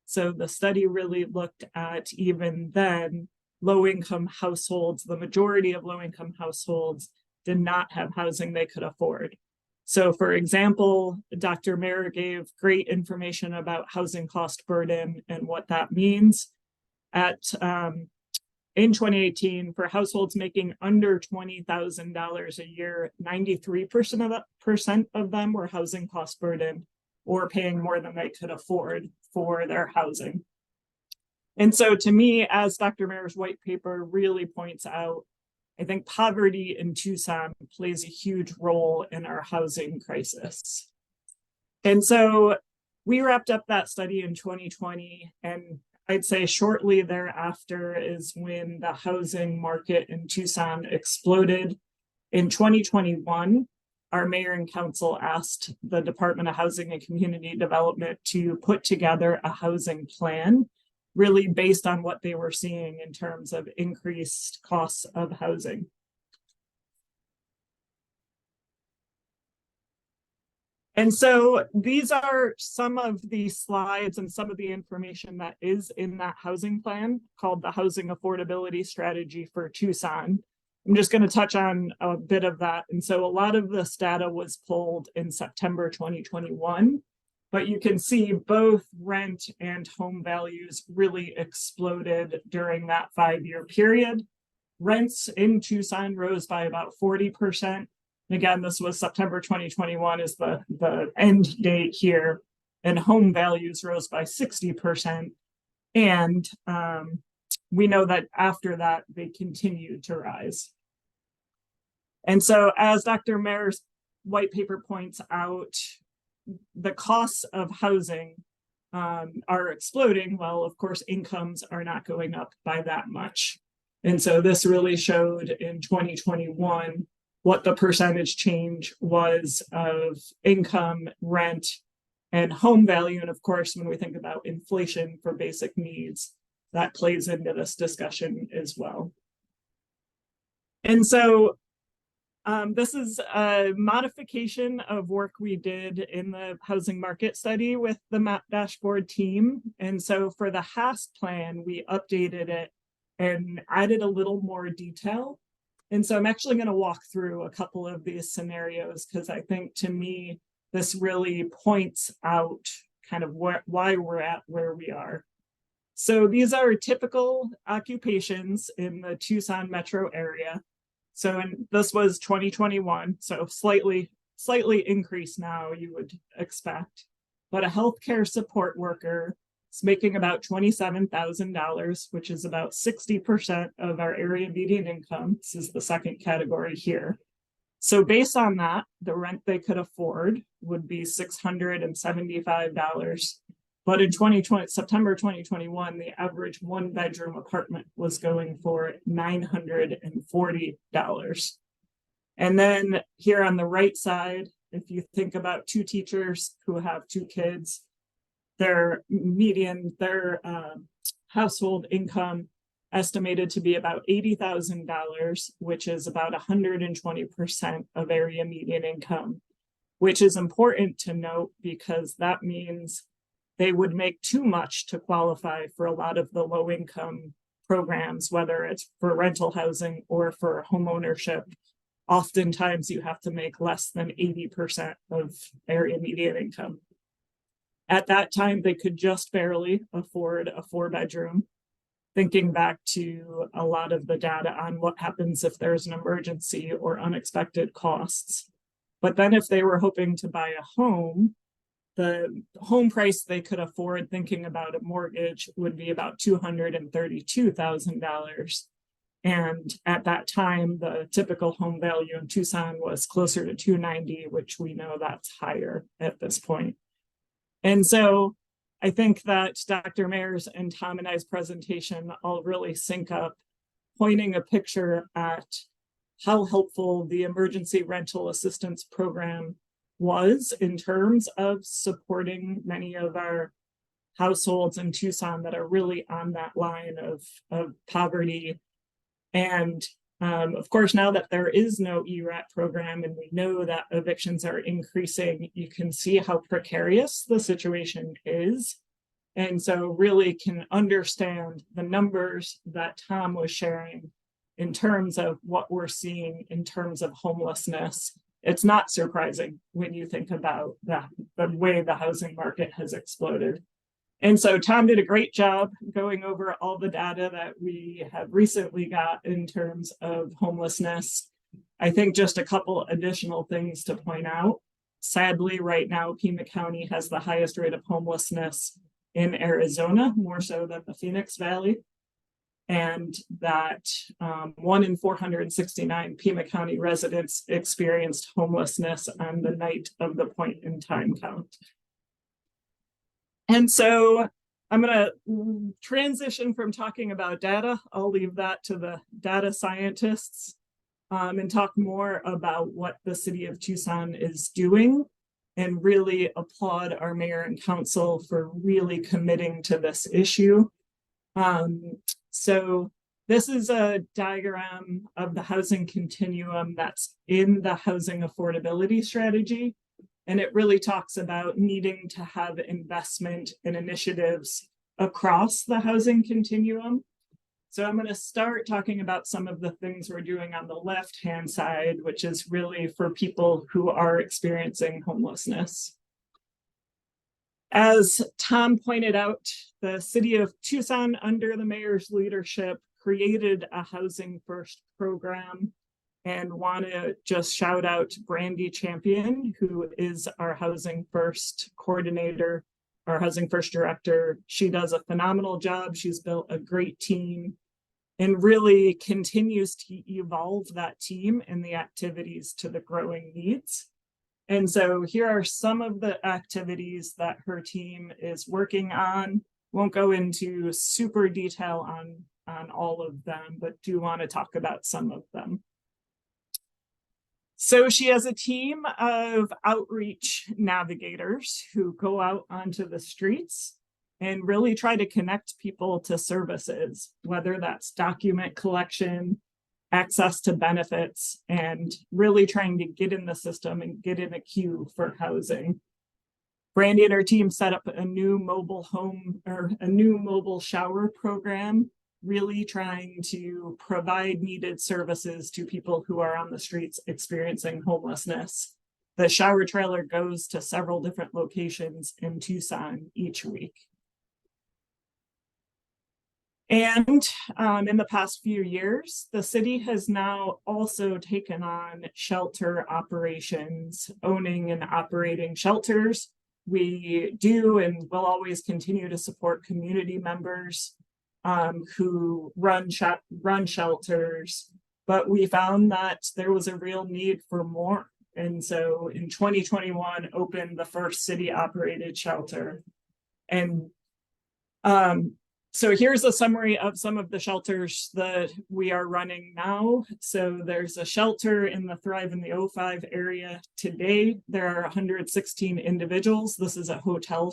So the study really looked at, even then, low-income households. The majority of low-income households did not have housing they could afford. So for example, Dr. Mayer gave great information about housing cost burden and what that means. In 2018, for households making under $20,000 a year, 93% of them were housing cost burden or paying more than they could afford for their housing. And so to me, as Dr. Mayer's white paper really points out, I think poverty in Tucson plays a huge role in our housing crisis. And so we wrapped up that study in 2020, and I'd say shortly thereafter is when the housing market in Tucson exploded. In 2021, our mayor and council asked the Department of Housing and Community Development to put together a housing plan, really based on what they were seeing in terms of increased costs of housing. And so these are some of the slides and some of the information that is in that housing plan called the Housing Affordability Strategy for Tucson. I'm just going to touch on a bit of that. And so a lot of this data was pulled in September 2021, but you can see both rent and home values really exploded during that 5-year period. Rents in Tucson rose by about 40%. And again, this was September 2021 is the end date here, and home values rose by 60%. And we know that after that, they continued to rise. And so as Dr. Mayer's white paper points out, the costs of housing are exploding. Well, of course, incomes are not going up by that much. And so this really showed in 2021 what the percentage change was of income, rent, and home value. And of course, when we think about inflation for basic needs, that plays into this discussion as well. And so this is a modification of work we did in the housing market study with the map dashboard team. And so for the HASS plan, we updated it and added a little more detail. And so I'm actually going to walk through a couple of these scenarios because I think, to me, this really points out kind of why we're at where we are. So these are typical occupations in the Tucson metro area. So this was 2021, so slightly increased now, you would expect. But a healthcare support worker is making about $27,000, which is about 60% of our area median income. This is the second category here. So based on that, the rent they could afford would be $675. But in September 2021, the average one-bedroom apartment was going for $940. And then here on the right side, if you think about two teachers who have two kids, their household income estimated to be about $80,000, which is about 120% of area median income. which is important to note because that means they would make too much to qualify for a lot of the low income programs, whether it's for rental housing or for home ownership. Oftentimes you have to make less than 80% of area median income. At that time, they could just barely afford a 4-bedroom. Thinking back to a lot of the data on what happens if there's an emergency or unexpected costs. But then if they were hoping to buy a home, the home price they could afford thinking about a mortgage would be about $232,000. And at that time, the typical home value in Tucson was closer to $290,000, which we know that's higher at this point. And so I think that Dr. Mayer's and Tom and I's presentation all really sync up, pointing a picture at how helpful the emergency rental assistance program was in terms of supporting many of our households in Tucson that are really on that line of poverty. And of course, now that there is no ERAT program and we know that evictions are increasing, you can see how precarious the situation is. And so really can understand the numbers that Tom was sharing in terms of what we're seeing in terms of homelessness. It's not surprising when you think about the way the housing market has exploded. And so Tom did a great job going over all the data that we have recently got in terms of homelessness. I think just a couple additional things to point out. Sadly, right now, Pima County has the highest rate of homelessness in Arizona, more so than the Phoenix Valley. And that 1 in 469 Pima County residents experienced homelessness on the night of the point in time count. And so I'm going to transition from talking about data. I'll leave that to the data scientists and talk more about what the city of Tucson is doing, and really applaud our mayor and council for really committing to this issue. So this is a diagram of the housing continuum that's in the housing affordability strategy. And it really talks about needing to have investment in initiatives across the housing continuum. So I'm going to start talking about some of the things we're doing on the left-hand side, which is really for people who are experiencing homelessness. As Tom pointed out, the city of Tucson, under the mayor's leadership, created a Housing First program, and want to just shout out Brandy Champion, who is our Housing First coordinator, our Housing First director. She does a phenomenal job. She's built a great team and really continues to evolve that team and the activities to the growing needs. And so here are some of the activities that her team is working on. Won't go into super detail on all of them, but do want to talk about some of them. So she has a team of outreach navigators who go out onto the streets and really try to connect people to services, whether that's document collection, access to benefits, and really trying to get in the system and get in a queue for housing. Brandy and her team set up a new mobile home or a new mobile shower program, really trying to provide needed services to people who are on the streets experiencing homelessness. The shower trailer goes to several different locations in Tucson each week. And in the past few years, the city has now also taken on shelter operations, owning and operating shelters. We do and will always continue to support community members who run shelters, but we found that there was a real need for more. And so in 2021, opened the first city operated shelter. And so here's a summary of some of the shelters that we are running now. So there's a shelter in the Thrive in the O5 area today. There are 116 individuals. This is a hotel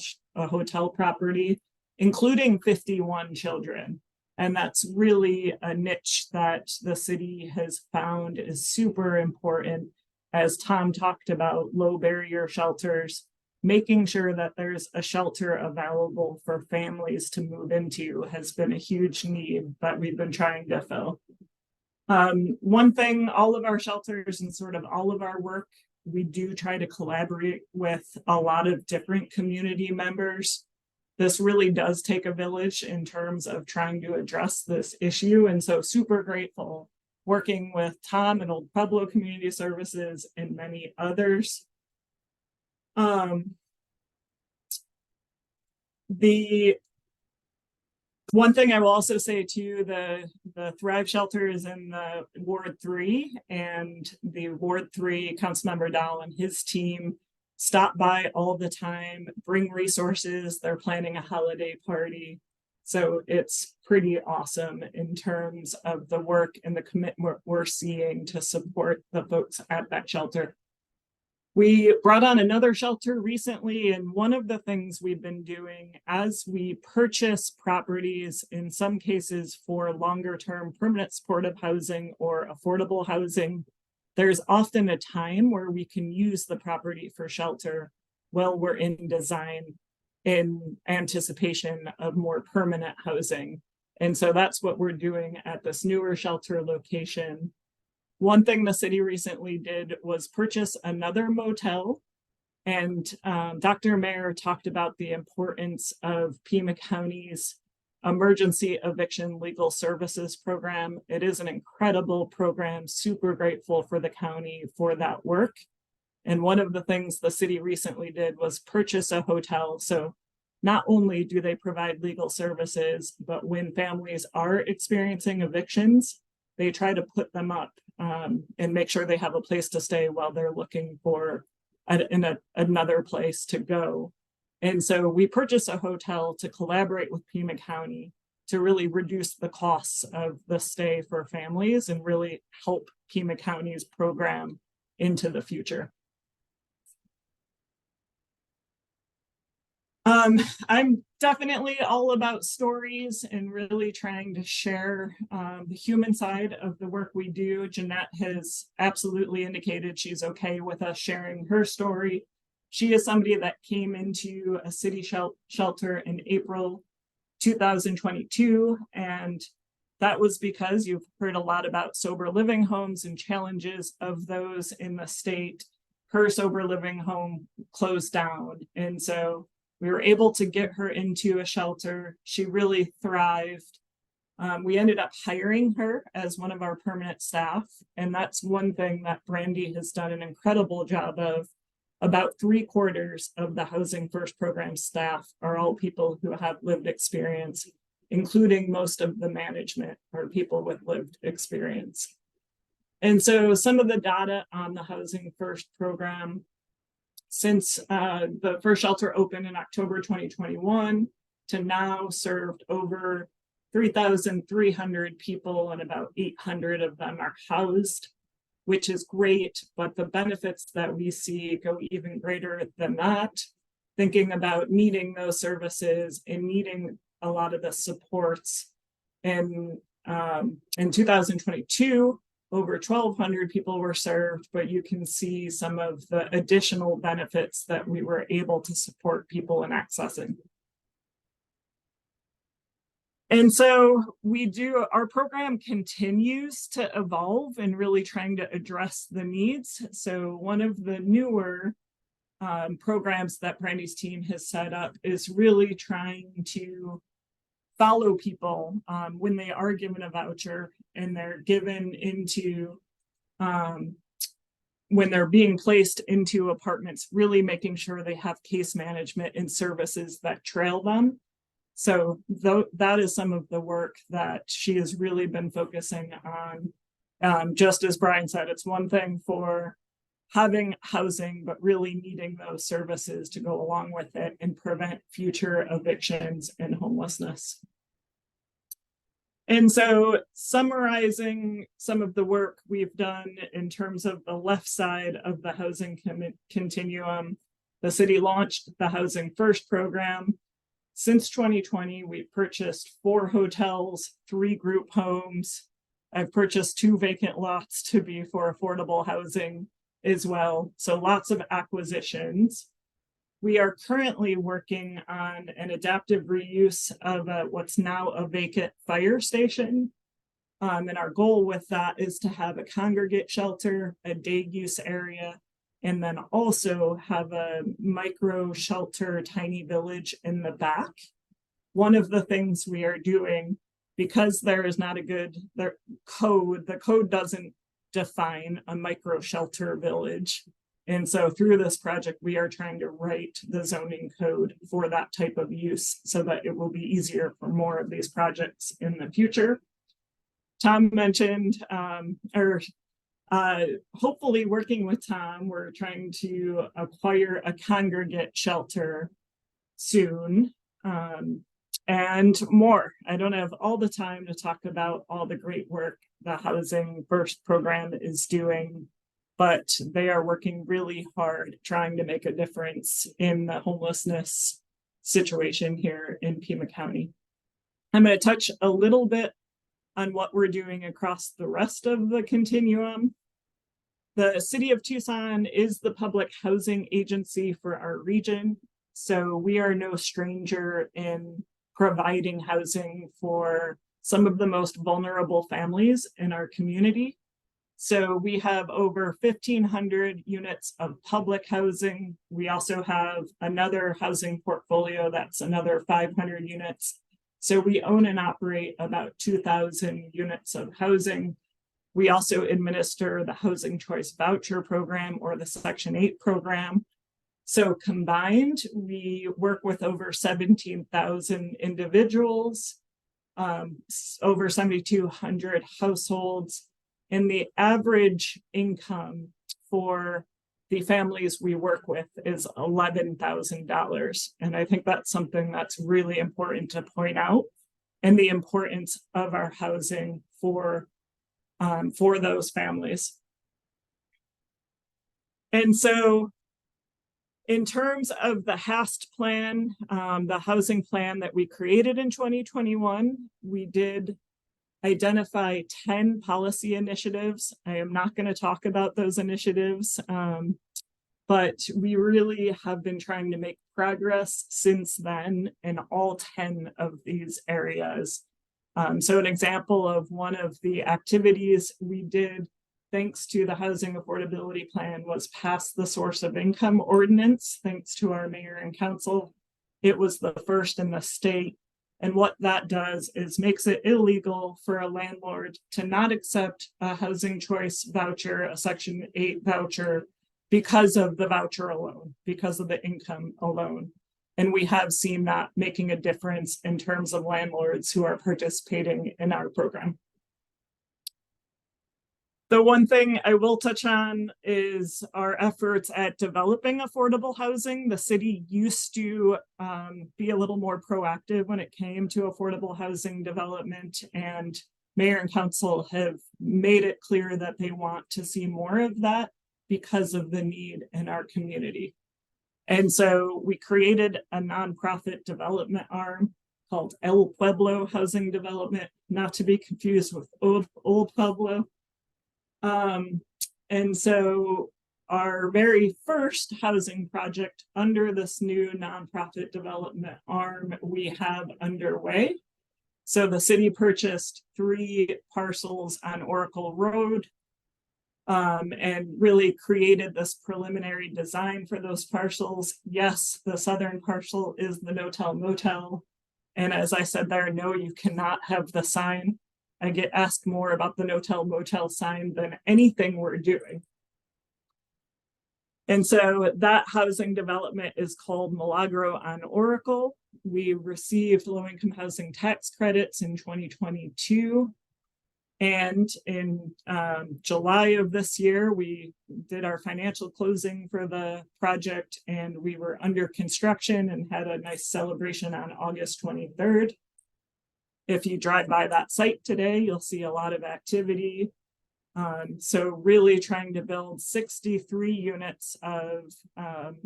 property, including 51 children. And that's really a niche that the city has found is super important. as Tom talked about, low barrier shelters, making sure that there's a shelter available for families to move into has been a huge need that we've been trying to fill. One thing, all of our shelters and sort of all of our work, we do try to collaborate with a lot of different community members. This really does take a village in terms of trying to address this issue. And so super grateful working with Tom and Old Pueblo Community Services and many others. The one thing I will also say too, the Thrive Shelter is in the Ward 3, and the Ward 3 Councilmember Dahl and his team stop by all the time, bring resources. They're planning a holiday party. So it's pretty awesome in terms of the work and the commitment we're seeing to support the folks at that shelter. We brought on another shelter recently, and one of the things we've been doing as we purchase properties, in some cases for longer term permanent supportive housing or affordable housing, there's often a time where we can use the property for shelter while we're in design in anticipation of more permanent housing. And so that's what we're doing at this newer shelter location. One thing the city recently did was purchase another motel, and Dr. Mayer talked about the importance of Pima County's emergency eviction legal services program. It is an incredible program, super grateful for the county for that work. And one of the things the city recently did was purchase a hotel. So not only do they provide legal services, but when families are experiencing evictions, they try to put them up and make sure they have a place to stay while they're looking for another place to go. And so we purchased a hotel to collaborate with Pima County to really reduce the costs of the stay for families and really help Pima County's program into the future. I'm definitely all about stories and really trying to share the human side of the work we do. Jeanette has absolutely indicated she's okay with us sharing her story. She is somebody that came into a city shelter in April 2022, and that was because you've heard a lot about sober living homes and challenges of those in the state. Her sober living home closed down, and so we were able to get her into a shelter. She really thrived. We ended up hiring her as one of our permanent staff. And that's one thing that Brandy has done an incredible job of. About 3/4 of the Housing First program staff are all people who have lived experience, including most of the management are people with lived experience. And so some of the data on the Housing First program, since the first shelter opened in October 2021 to now served over 3,300 people, and about 800 of them are housed, which is great, but the benefits that we see go even greater than that. Thinking about needing those services and needing a lot of the supports. And in 2022, over 1,200 people were served, but you can see some of the additional benefits that we were able to support people in accessing. And so our program continues to evolve and really trying to address the needs. So one of the newer programs that Brandy's team has set up is really trying to follow people when they are given a voucher and they're given into when they're being placed into apartments, really making sure they have case management and services that trail them. So that is some of the work that she has really been focusing on. Just as Brian said, it's one thing for having housing, but really needing those services to go along with it and prevent future evictions and homelessness. And so summarizing some of the work we've done in terms of the left side of the housing continuum, the city launched the Housing First program. Since 2020, we've purchased 4 hotels, 3 group homes. I've purchased 2 vacant lots to be for affordable housing. as well. So lots of acquisitions. We are currently working on an adaptive reuse of what's now a vacant fire station. And our goal with that is to have a congregate shelter, a day use area, and then also have a micro shelter, tiny village in the back. One of the things we are doing, because there is not a good code, the code doesn't define a micro shelter village. And so through this project, we are trying to write the zoning code for that type of use so that it will be easier for more of these projects in the future. Tom mentioned, hopefully working with Tom, we're trying to acquire a congregate shelter soon, and more. I don't have all the time to talk about all the great work the Housing First program is doing, but they are working really hard trying to make a difference in the homelessness situation here in Pima County. I'm going to touch a little bit on what we're doing across the rest of the continuum. The City of Tucson is the public housing agency for our region, so we are no stranger in providing housing for some of the most vulnerable families in our community. So we have over 1,500 units of public housing. We also have another housing portfolio that's another 500 units. So we own and operate about 2,000 units of housing. We also administer the Housing Choice Voucher Program, or the Section 8 program. So combined, we work with over 17,000 individuals, over 7,200 households, and the average income for the families we work with is $11,000. And I think that's something that's really important to point out, and the importance of our housing for those families. And so in terms of the HAST plan, the housing plan that we created in 2021, we did identify 10 policy initiatives. I am not going to talk about those initiatives, but we really have been trying to make progress since then in all 10 of these areas. So an example of one of the activities we did, thanks to the Housing Affordability Plan, was pass the source of income ordinance, thanks to our mayor and council. It was the first in the state. And what that does is makes it illegal for a landlord to not accept a housing choice voucher, a Section 8 voucher, because of the voucher alone, because of the income alone. And we have seen that making a difference in terms of landlords who are participating in our program. The one thing I will touch on is our efforts at developing affordable housing. The city used to be a little more proactive when it came to affordable housing development, and mayor and council have made it clear that they want to see more of that because of the need in our community. And so we created a nonprofit development arm called El Pueblo Housing Development, not to be confused with Old Pueblo. And so our very first housing project under this new nonprofit development arm we have underway. So the city purchased 3 parcels on Oracle Road, and really created this preliminary design for those parcels. Yes, the southern parcel is the no-tell motel. And as I said there, no, you cannot have the sign. I get asked more about the no-tell motel sign than anything we're doing. And so that housing development is called Milagro on Oracle. We received low-income housing tax credits in 2022. And in July of this year, we did our financial closing for the project, and we were under construction and had a nice celebration on August 23rd. If you drive by that site today, you'll see a lot of activity. So really trying to build 63 units of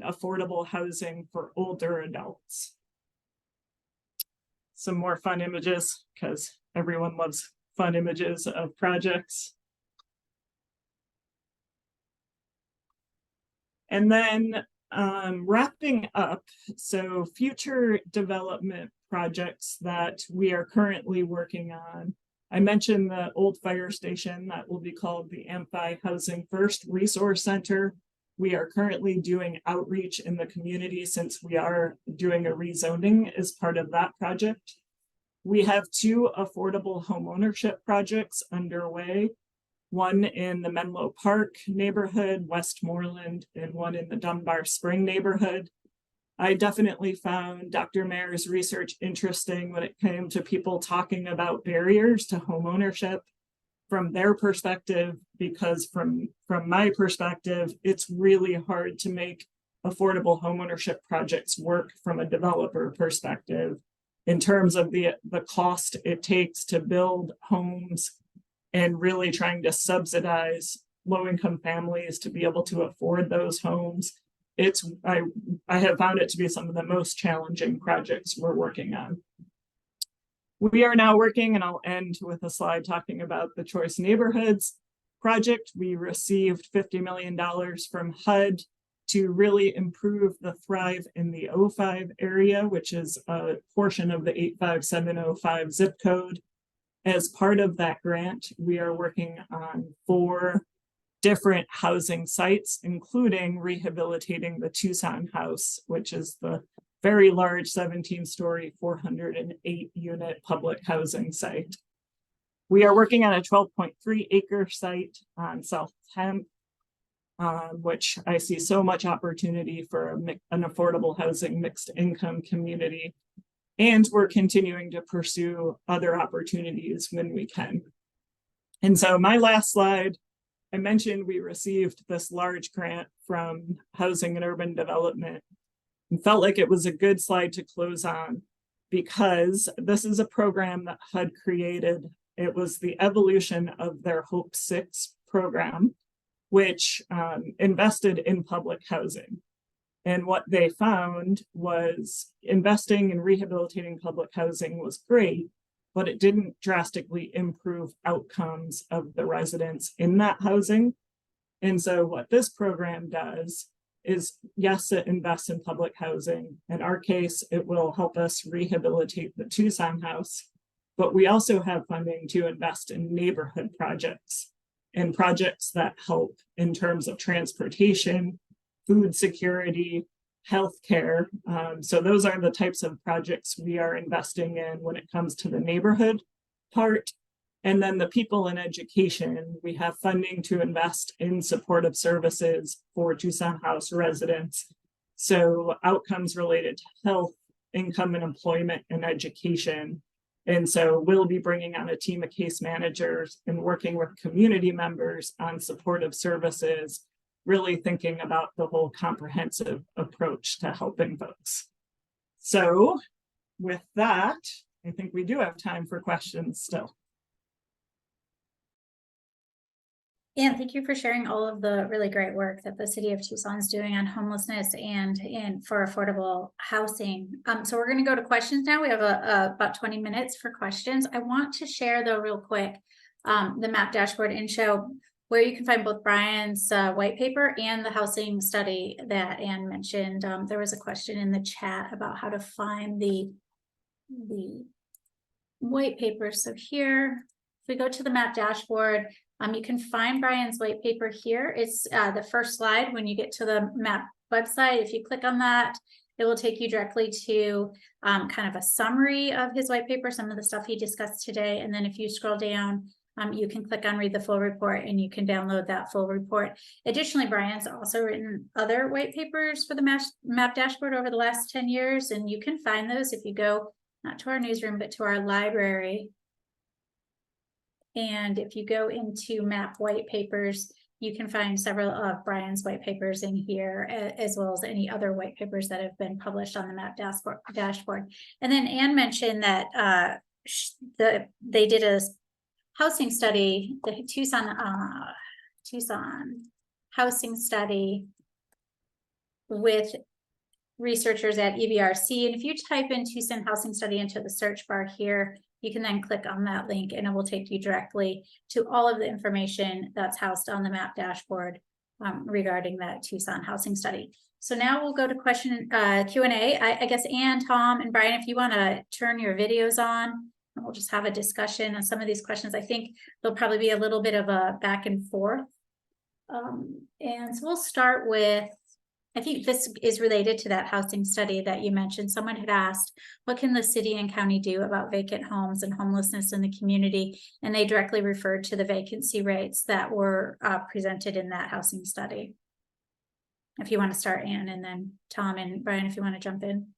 affordable housing for older adults. Some more fun images, because everyone loves fun images of projects. And then wrapping up, so future development projects that we are currently working on. I mentioned the old fire station that will be called the Amphi Housing First Resource Center. We are currently doing outreach in the community since we are doing a rezoning as part of that project. We have 2 affordable homeownership projects underway, one in the Menlo Park neighborhood, Westmoreland, and one in the Dunbar Spring neighborhood. I definitely found Dr. Mayer's research interesting when it came to people talking about barriers to homeownership from their perspective, because from my perspective, it's really hard to make affordable homeownership projects work from a developer perspective in terms of the cost it takes to build homes and really trying to subsidize low-income families to be able to afford those homes. I have found it to be some of the most challenging projects we're working on. We are now working, and I'll end with a slide talking about the Choice Neighborhoods project. We received $50 million from HUD to really improve the Thrive in the 05 area, which is a portion of the 85705 zip code. As part of that grant, we are working on 4 different housing sites, including rehabilitating the Tucson House, which is the very large 17-story, 408-unit public housing site. We are working on a 12.3-acre site on South 10th, which I see so much opportunity for an affordable housing mixed income community. And we're continuing to pursue other opportunities when we can. And so my last slide, I mentioned we received this large grant from Housing and Urban Development and felt like it was a good slide to close on, because this is a program that HUD created. It was the evolution of their Hope 6 program, which invested in public housing. And what they found was investing in rehabilitating public housing was great, but it didn't drastically improve outcomes of the residents in that housing. And so what this program does is, yes, it invests in public housing. In our case, it will help us rehabilitate the Tucson House, but we also have funding to invest in neighborhood projects and projects that help in terms of transportation, food security, healthcare. So those are the types of projects we are investing in when it comes to the neighborhood part. And then the people in education, we have funding to invest in supportive services for Tucson House residents. So outcomes related to health, income and employment, and education. And so we'll be bringing on a team of case managers and working with community members on supportive services, really thinking about the whole comprehensive approach to helping folks. So with that, I think we do have time for questions still. And thank you for sharing all of the really great work that the city of Tucson is doing on homelessness and for affordable housing. So we're going to go to questions now. We have about 20 minutes for questions. I want to share though real quick the map dashboard and show where you can find both Brian's white paper and the housing study that Anne mentioned. There was a question in the chat about how to find the white paper. So here, if we go to the map dashboard, you can find Brian's white paper here. It's the first slide when you get to the map website. If you click on that, it will take you directly to kind of a summary of his white paper, some of the stuff he discussed today. And then if you scroll down, you can click on read the full report and you can download that full report. Additionally, Brian's also written other white papers for the map dashboard over the last 10 years. And you can find those if you go not to our newsroom, but to our library. And if you go into map white papers, you can find several of Brian's white papers in here, as well as any other white papers that have been published on the map dashboard. And then Anne mentioned that they did a housing study, the Tucson housing study with researchers at EBRC. And if you type in Tucson housing study into the search bar here, you can then click on that link and it will take you directly to all of the information that's housed on the map dashboard regarding that Tucson housing study. So now we'll go to question Q&A. I guess Ann, Tom, and Brian, if you want to turn your videos on, and we'll just have a discussion on some of these questions. I think there'll probably be a little bit of a back and forth. And so we'll start with, I think this is related to that housing study that you mentioned. Someone had asked, what can the city and county do about vacant homes and homelessness in the community? And they directly referred to the vacancy rates that were presented in that housing study. If you want to start, Ann, and then Tom and Brian, if you want to jump in.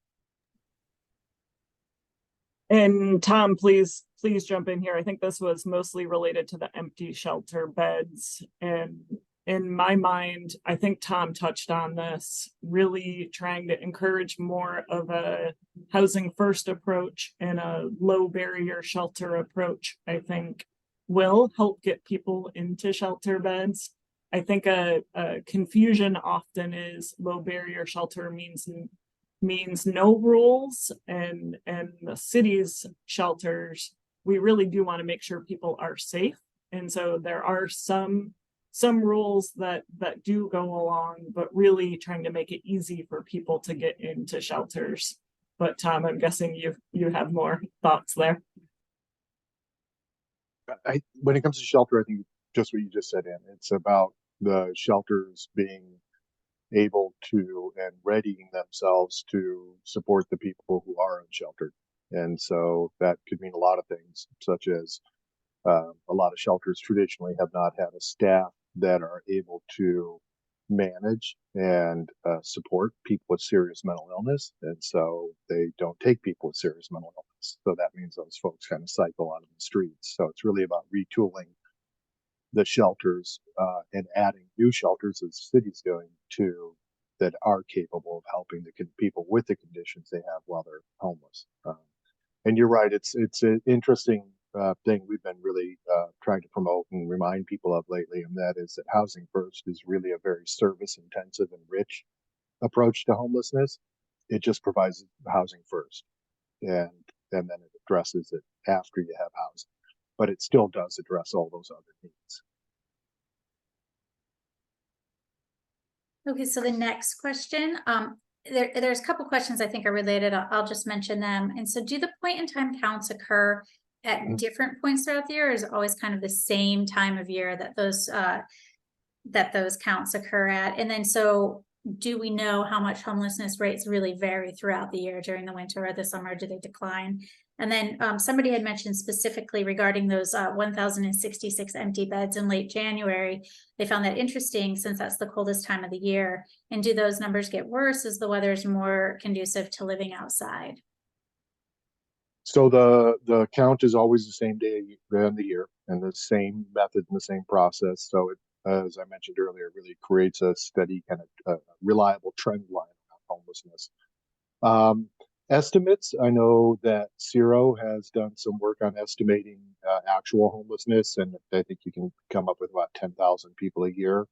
And Tom, please jump in here. I think this was mostly related to the empty shelter beds. And in my mind, I think Tom touched on this, really trying to encourage more of a housing first approach and a low barrier shelter approach, I think will help get people into shelter beds. I think a confusion often is low barrier shelter means no rules, and the city's shelters, we really do want to make sure people are safe. And so there are some rules that do go along, but really trying to make it easy for people to get into shelters. But Tom, I'm guessing you have more thoughts there. When it comes to shelter, I think just what you just said, Ann, it's about the shelters being able to and readying themselves to support the people who are unsheltered. And so that could mean a lot of things, such as a lot of shelters traditionally have not had a staff that are able to manage and support people with serious mental illness. And so they don't take people with serious mental illness. So that means those folks kind of cycle out of the streets. So it's really about retooling the shelters and adding new shelters as the city's going to that are capable of helping the people with the conditions they have while they're homeless. And you're right, it's an interesting thing we've been really trying to promote and remind people of lately, and that is that housing first is really a very service intensive and rich approach to homelessness. It just provides housing first, and then it addresses it after you have housing, but it still does address all those other needs. Okay, so the next question, there's a couple questions I think are related. I'll just mention them. And so, do the point in time counts occur at different points throughout the year, or is it always kind of the same time of year that those counts occur at? And then, so do we know how much homelessness rates really vary throughout the year during the winter or the summer? Do they decline? And then somebody had mentioned specifically regarding those 1,066 empty beds in late January. They found that interesting since that's the coldest time of the year. And do those numbers get worse as the weather is more conducive to living outside? So the count is always the same day in the year, and the same method and the same process. So it, as I mentioned earlier, really creates a steady kind of reliable trend line of homelessness. Estimates, I know that CIRO has done some work on estimating actual homelessness, and I think you can come up with about 10,000 people a year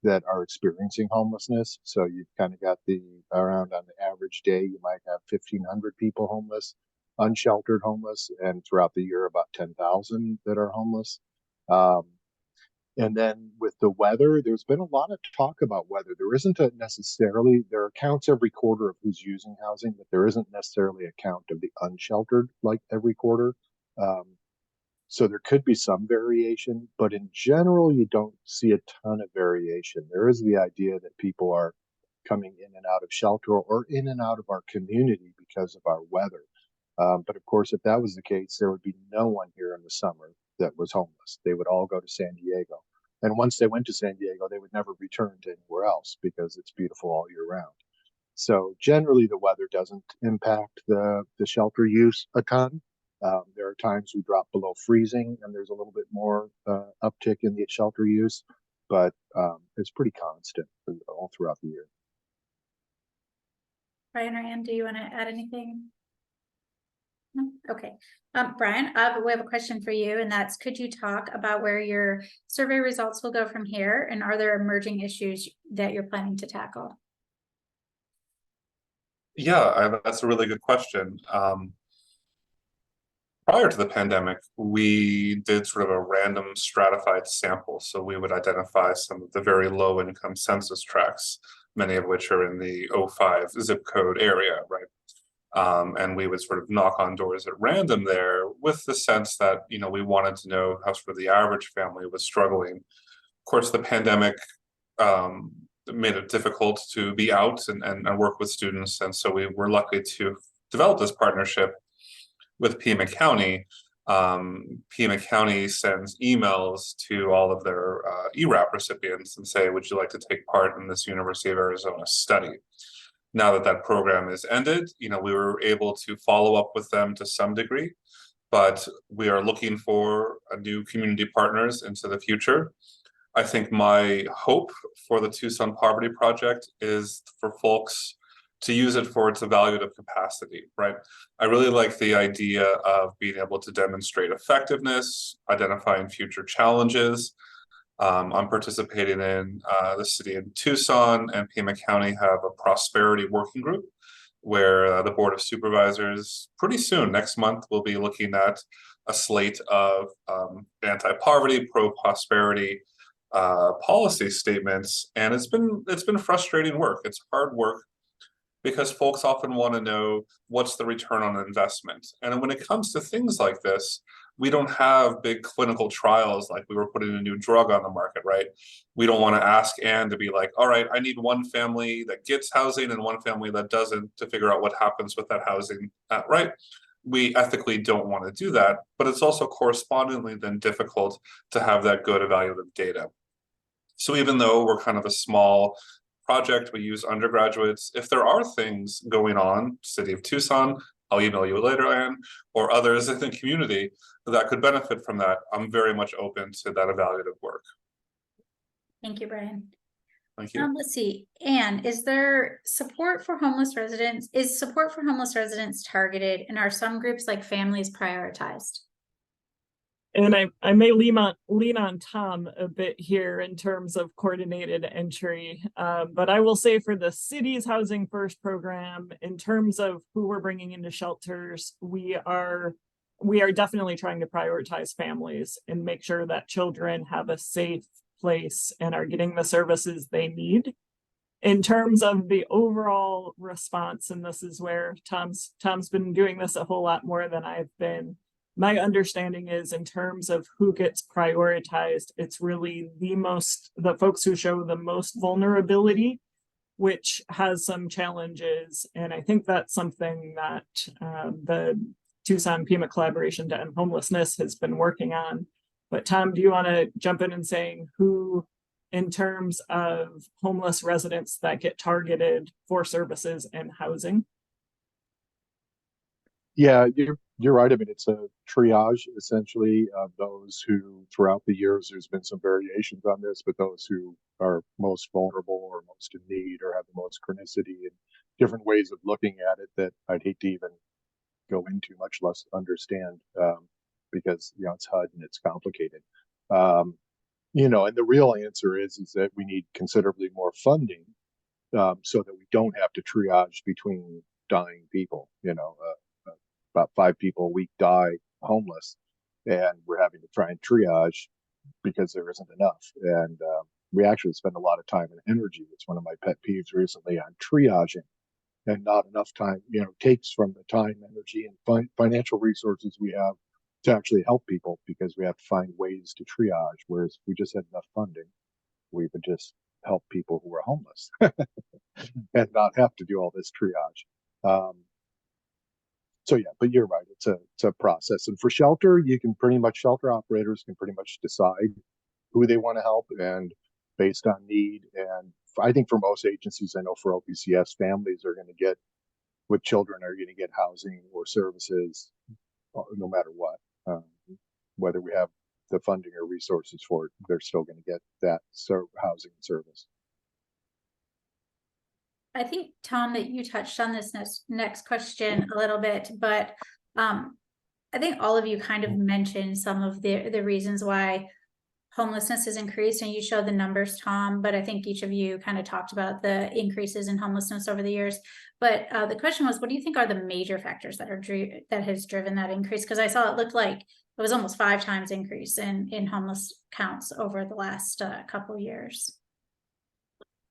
that are experiencing homelessness. So you've kind of got around on the average day, you might have 1,500 people homeless, unsheltered homeless, and throughout the year about 10,000 that are homeless. And then with the weather, there's been a lot of talk about weather. There isn't there are counts every quarter of who's using housing, but there isn't necessarily a count of the unsheltered like every quarter. So there could be some variation, but in general, you don't see a ton of variation. There is the idea that people are coming in and out of shelter or in and out of our community because of our weather. But of course, if that was the case, there would be no one here in the summer that was homeless. They would all go to San Diego. And once they went to San Diego, they would never return to anywhere else because it's beautiful all year round. So generally the weather doesn't impact the shelter use a ton. There are times we drop below freezing and there's a little bit more uptick in the shelter use, but it's pretty constant all throughout the year. Brian or Ann, do you want to add anything? No? Okay. Brian, we have a question for you, and that's, could you talk about where your survey results will go from here, and are there emerging issues that you're planning to tackle? Yeah, that's a really good question. prior to the pandemic, we did sort of a random stratified sample. So we would identify some of the very low income census tracts, many of which are in the 05 zip code area, right? And we would sort of knock on doors at random there with the sense that, you know, we wanted to know how sort of the average family was struggling. Of course, the pandemic made it difficult to be out and work with students. And so we were lucky to develop this partnership with Pima County. Pima County sends emails to all of their ERAP recipients and say, would you like to take part in this University of Arizona study? Now that that program is ended, you know, we were able to follow up with them to some degree, but we are looking for new community partners into the future. I think my hope for the Tucson Poverty Project is for folks to use it for its evaluative capacity, right? I really like the idea of being able to demonstrate effectiveness, identifying future challenges. I'm participating in the city of Tucson and Pima County have a prosperity working group where the Board of Supervisors pretty soon, next month, will be looking at a slate of anti-poverty, pro-prosperity policy statements. And it's been frustrating work. It's hard work because folks often want to know what's the return on investment. And when it comes to things like this, we don't have big clinical trials like we were putting a new drug on the market, right? We don't want to ask Anne to be like, all right, I need one family that gets housing and one family that doesn't to figure out what happens with that housing, right? We ethically don't want to do that, but it's also correspondingly then difficult to have that good evaluative data. So even though we're kind of a small project, we use undergraduates. If there are things going on, City of Tucson, I'll email you later, Anne, or others in the community that could benefit from that, I'm very much open to that evaluative work. Thank you, Brian. Thank you. Let's see, Anne, is there support for homeless residents? Is support for homeless residents targeted, and are some groups like families prioritized? And I may lean on Tom a bit here in terms of coordinated entry, but I will say for the city's Housing First program, in terms of who we're bringing into shelters, we are definitely trying to prioritize families and make sure that children have a safe place and are getting the services they need. In terms of the overall response, and this is where Tom's been doing this a whole lot more than I've been. My understanding is in terms of who gets prioritized, it's really the folks who show the most vulnerability, which has some challenges. And I think that's something that the Tucson Pima Collaboration to End Homelessness has been working on. But Tom, do you want to jump in and saying who, in terms of homeless residents that get targeted for services and housing? Yeah, you're right. I mean, it's a triage essentially of those who, throughout the years, there's been some variations on this, but those who are most vulnerable or most in need or have the most chronicity and different ways of looking at it that I'd hate to even go into, much less understand, because you know it's HUD and it's complicated. You know, and the real answer is that we need considerably more funding so that we don't have to triage between dying people. You know. About 5 people a week die homeless, and we're having to try and triage because there isn't enough. And we actually spend a lot of time and energy. It's one of my pet peeves recently on triaging, and not enough time, you know, takes from the time, energy, and financial resources we have to actually help people, because we have to find ways to triage. Whereas if we just had enough funding, we would just help people who are homeless and not have to do all this triage. So yeah, but you're right. It's a process. And for shelter, shelter operators can pretty much decide who they want to help and based on need. And I think for most agencies, I know for OPCS, families are going to get, with children, are going to get housing or services no matter what. Whether we have the funding or resources for it, they're still going to get that housing service. I think, Tom, that you touched on this next question a little bit, but I think all of you kind of mentioned some of the reasons why homelessness has increased, and you showed the numbers, Tom, but I think each of you kind of talked about the increases in homelessness over the years. But the question was, what do you think are the major factors that has driven that increase? Because I saw it looked like it was almost 5 times increase in homeless counts over the last couple years.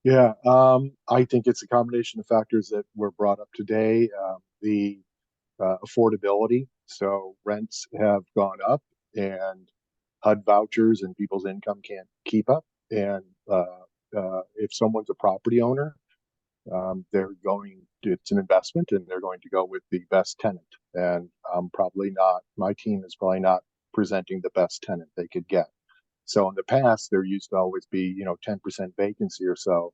Yeah, I think it's a combination of factors that were brought up today. The affordability, so rents have gone up, and HUD vouchers and people's income can't keep up. And if someone's a property owner, it's an investment, and they're going to go with the best tenant. And my team is probably not presenting the best tenant they could get. So in the past, there used to always be, 10% vacancy or so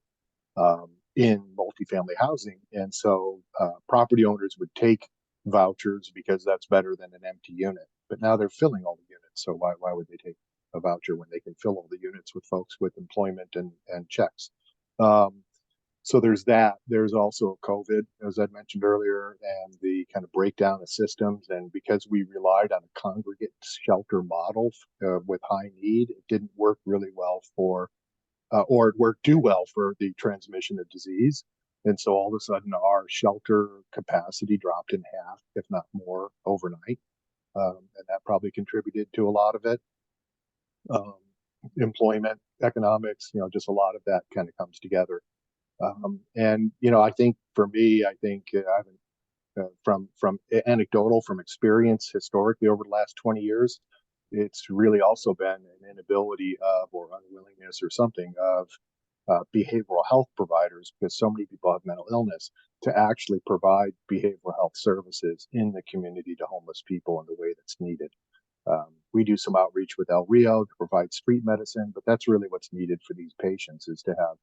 in multifamily housing. And so property owners would take vouchers because that's better than an empty unit. But now they're filling all the units. So why would they take a voucher when they can fill all the units with folks with employment and checks? So there's that. There's also COVID, as I mentioned earlier, and the kind of breakdown of systems. And because we relied on a congregate shelter model with high need, it didn't work really well or it worked too well for the transmission of disease. And so all of a sudden our shelter capacity dropped in half, if not more, overnight. And that probably contributed to a lot of it. Employment, economics, just a lot of that kind of comes together. And I think for me, from anecdotal, from experience historically over the last 20 years, it's really also been an inability of, or unwillingness or something of behavioral health providers, because so many people have mental illness, to actually provide behavioral health services in the community to homeless people in the way that's needed. We do some outreach with El Rio to provide street medicine, but that's really what's needed for these patients, is to have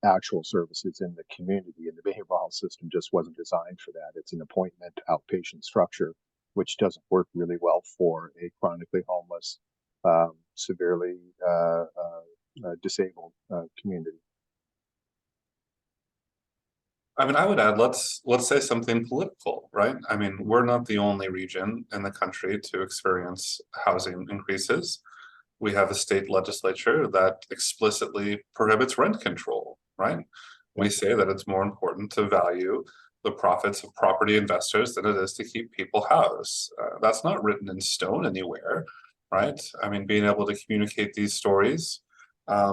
actual services in the community, and the behavioral health system just wasn't designed for that. It's an appointment outpatient structure, which doesn't work really well for a chronically homeless, severely disabled community. I mean, I would add, let's say something political, right? I mean, we're not the only region in the country to experience housing increases. We have a state legislature that explicitly prohibits rent control, right? We say that it's more important to value the profits of property investors than it is to keep people housed. That's not written in stone anywhere, right? I mean, being able to communicate these stories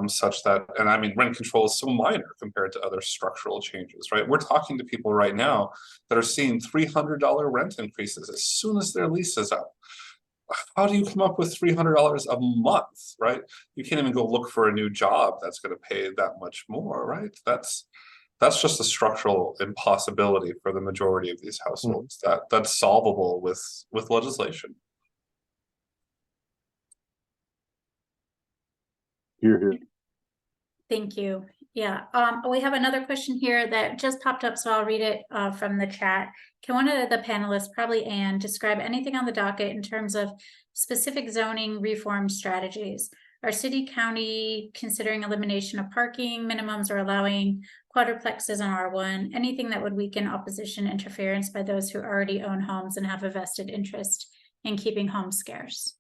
such that, and I mean, rent control is so minor compared to other structural changes, right? We're talking to people right now that are seeing $300 rent increases as soon as their lease is up. How do you come up with $300 a month, right? You can't even go look for a new job that's going to pay that much more, right? That's just a structural impossibility for the majority of these households. That's solvable with legislation. Here. Thank you. Yeah, we have another question here that just popped up, so I'll read it from the chat. Can one of the panelists, probably Anne, describe anything on the docket in terms of specific zoning reform strategies? Are city, county considering elimination of parking minimums or allowing quadruplexes in R1? Anything that would weaken opposition interference by those who already own homes and have a vested interest in keeping homes scarce?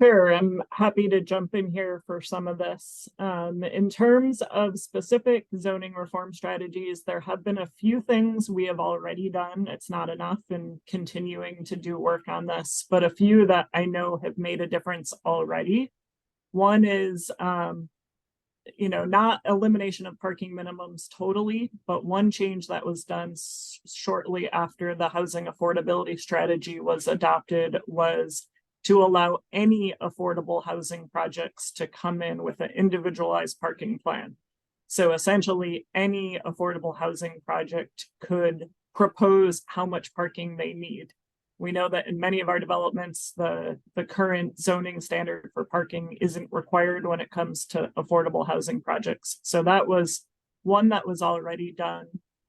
Sure, I'm happy to jump in here for some of this. In terms of specific zoning reform strategies, there have been a few things we have already done. It's not enough, and continuing to do work on this, but a few that I know have made a difference already. One is, not elimination of parking minimums totally, but one change that was done shortly after the housing affordability strategy was adopted was to allow any affordable housing projects to come in with an individualized parking plan. So essentially, any affordable housing project could propose how much parking they need. We know that in many of our developments, the current zoning standard for parking isn't required when it comes to affordable housing projects. So that was one that was already done.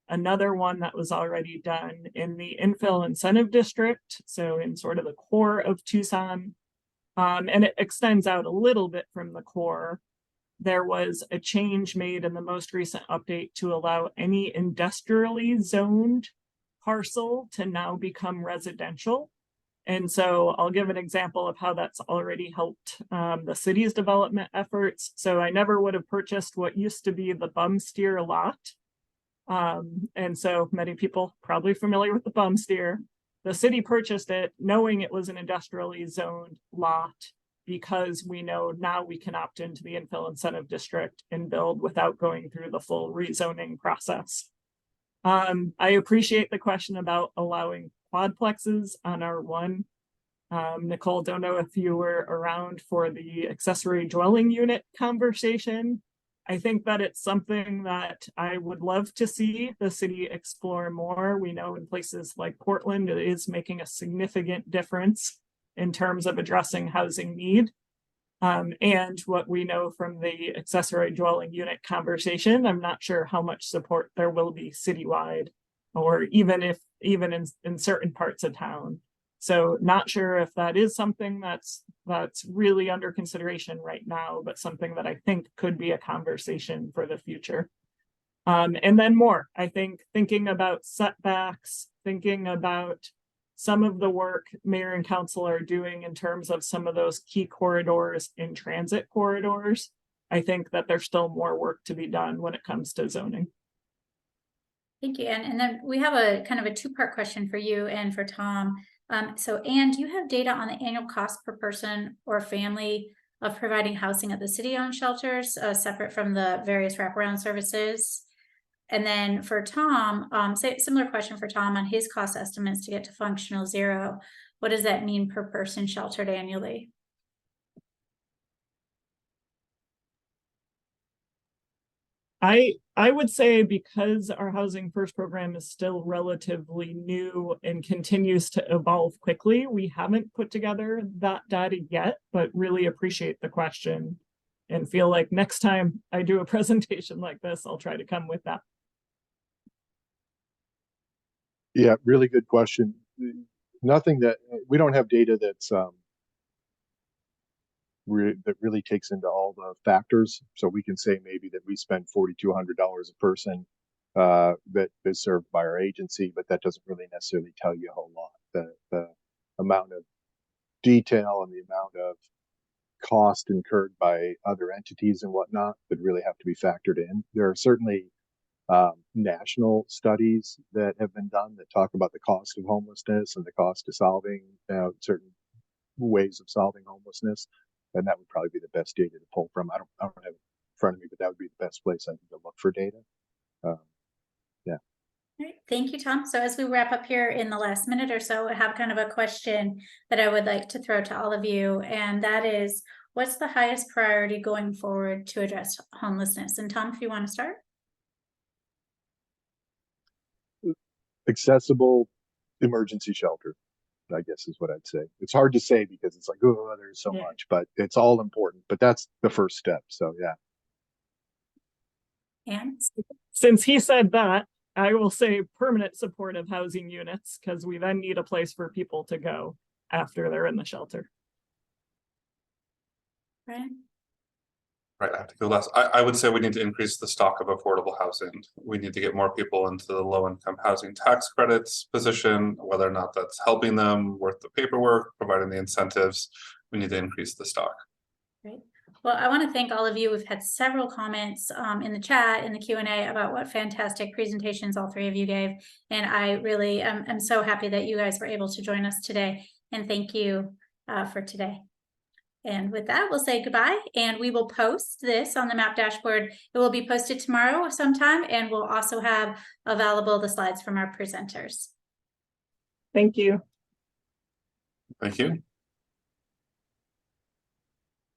Another one that was already done in the infill incentive district, so in sort of the core of Tucson, and it extends out a little bit from the core. There was a change made in the most recent update to allow any industrially zoned parcel to now become residential. And so I'll give an example of how that's already helped the city's development efforts. So I never would have purchased what used to be the bum steer lot. And so many people probably familiar with the bum steer. The city purchased it knowing it was an industrially zoned lot, because we know now we can opt into the infill incentive district and build without going through the full rezoning process. I appreciate the question about allowing quadplexes on R1. Nicole, don't know if you were around for the accessory dwelling unit conversation. I think that it's something that I would love to see the city explore more. We know in places like Portland, it is making a significant difference in terms of addressing housing need. And what we know from the accessory dwelling unit conversation, I'm not sure how much support there will be citywide, or even in certain parts of town. So not sure if that is something that's really under consideration right now, but something that I think could be a conversation for the future. And then more, I think, thinking about setbacks, thinking about some of the work mayor and council are doing in terms of some of those key corridors in transit corridors. I think that there's still more work to be done when it comes to zoning. Thank you. And then we have a kind of a two-part question for you and for Tom. So Anne, do you have data on the annual cost per person or family of providing housing at the city-owned shelters, separate from the various wraparound services? And then for Tom, similar question for Tom on his cost estimates to get to functional zero. What does that mean per person sheltered annually? I would say, because our Housing First program is still relatively new and continues to evolve quickly, we haven't put together that data yet, but really appreciate the question and feel like next time I do a presentation like this, I'll try to come with that. Yeah, really good question. Nothing that we don't have data that's that really takes into all the factors. So we can say maybe that we spend $4,200 a person that is served by our agency, but that doesn't really necessarily tell you a whole lot. The amount of detail and the amount of cost incurred by other entities and whatnot would really have to be factored in. There are certainly national studies that have been done that talk about the cost of homelessness and the cost of solving certain ways of solving homelessness, and that would probably be the best data to pull from. I don't have it in front of me, but that would be the best place I think to look for data. Yeah. All right, thank you, Tom. So as we wrap up here in the last minute or so, I have kind of a question that I would like to throw to all of you, and that is, what's the highest priority going forward to address homelessness? And Tom, if you want to start. Accessible emergency shelter, I guess is what I'd say. It's hard to say because it's like, oh, there's so much, but it's all important. But that's the first step. So yeah. And since he said that, I will say permanent supportive housing units, because we then need a place for people to go after they're in the shelter. right. Right, I have to go last. I would say we need to increase the stock of affordable housing. We need to get more people into the low-income housing tax credits position, whether or not that's helping them, worth the paperwork, providing the incentives. We need to increase the stock. Great. Well, I want to thank all of you. We've had several comments in the chat, in the Q&A, about what fantastic presentations all three of you gave. And I really am so happy that you guys were able to join us today. And thank you for today. And with that, we'll say goodbye, and we will post this on the MAP dashboard. It will be posted tomorrow sometime, and we'll also have available the slides from our presenters. Thank you. Thank you.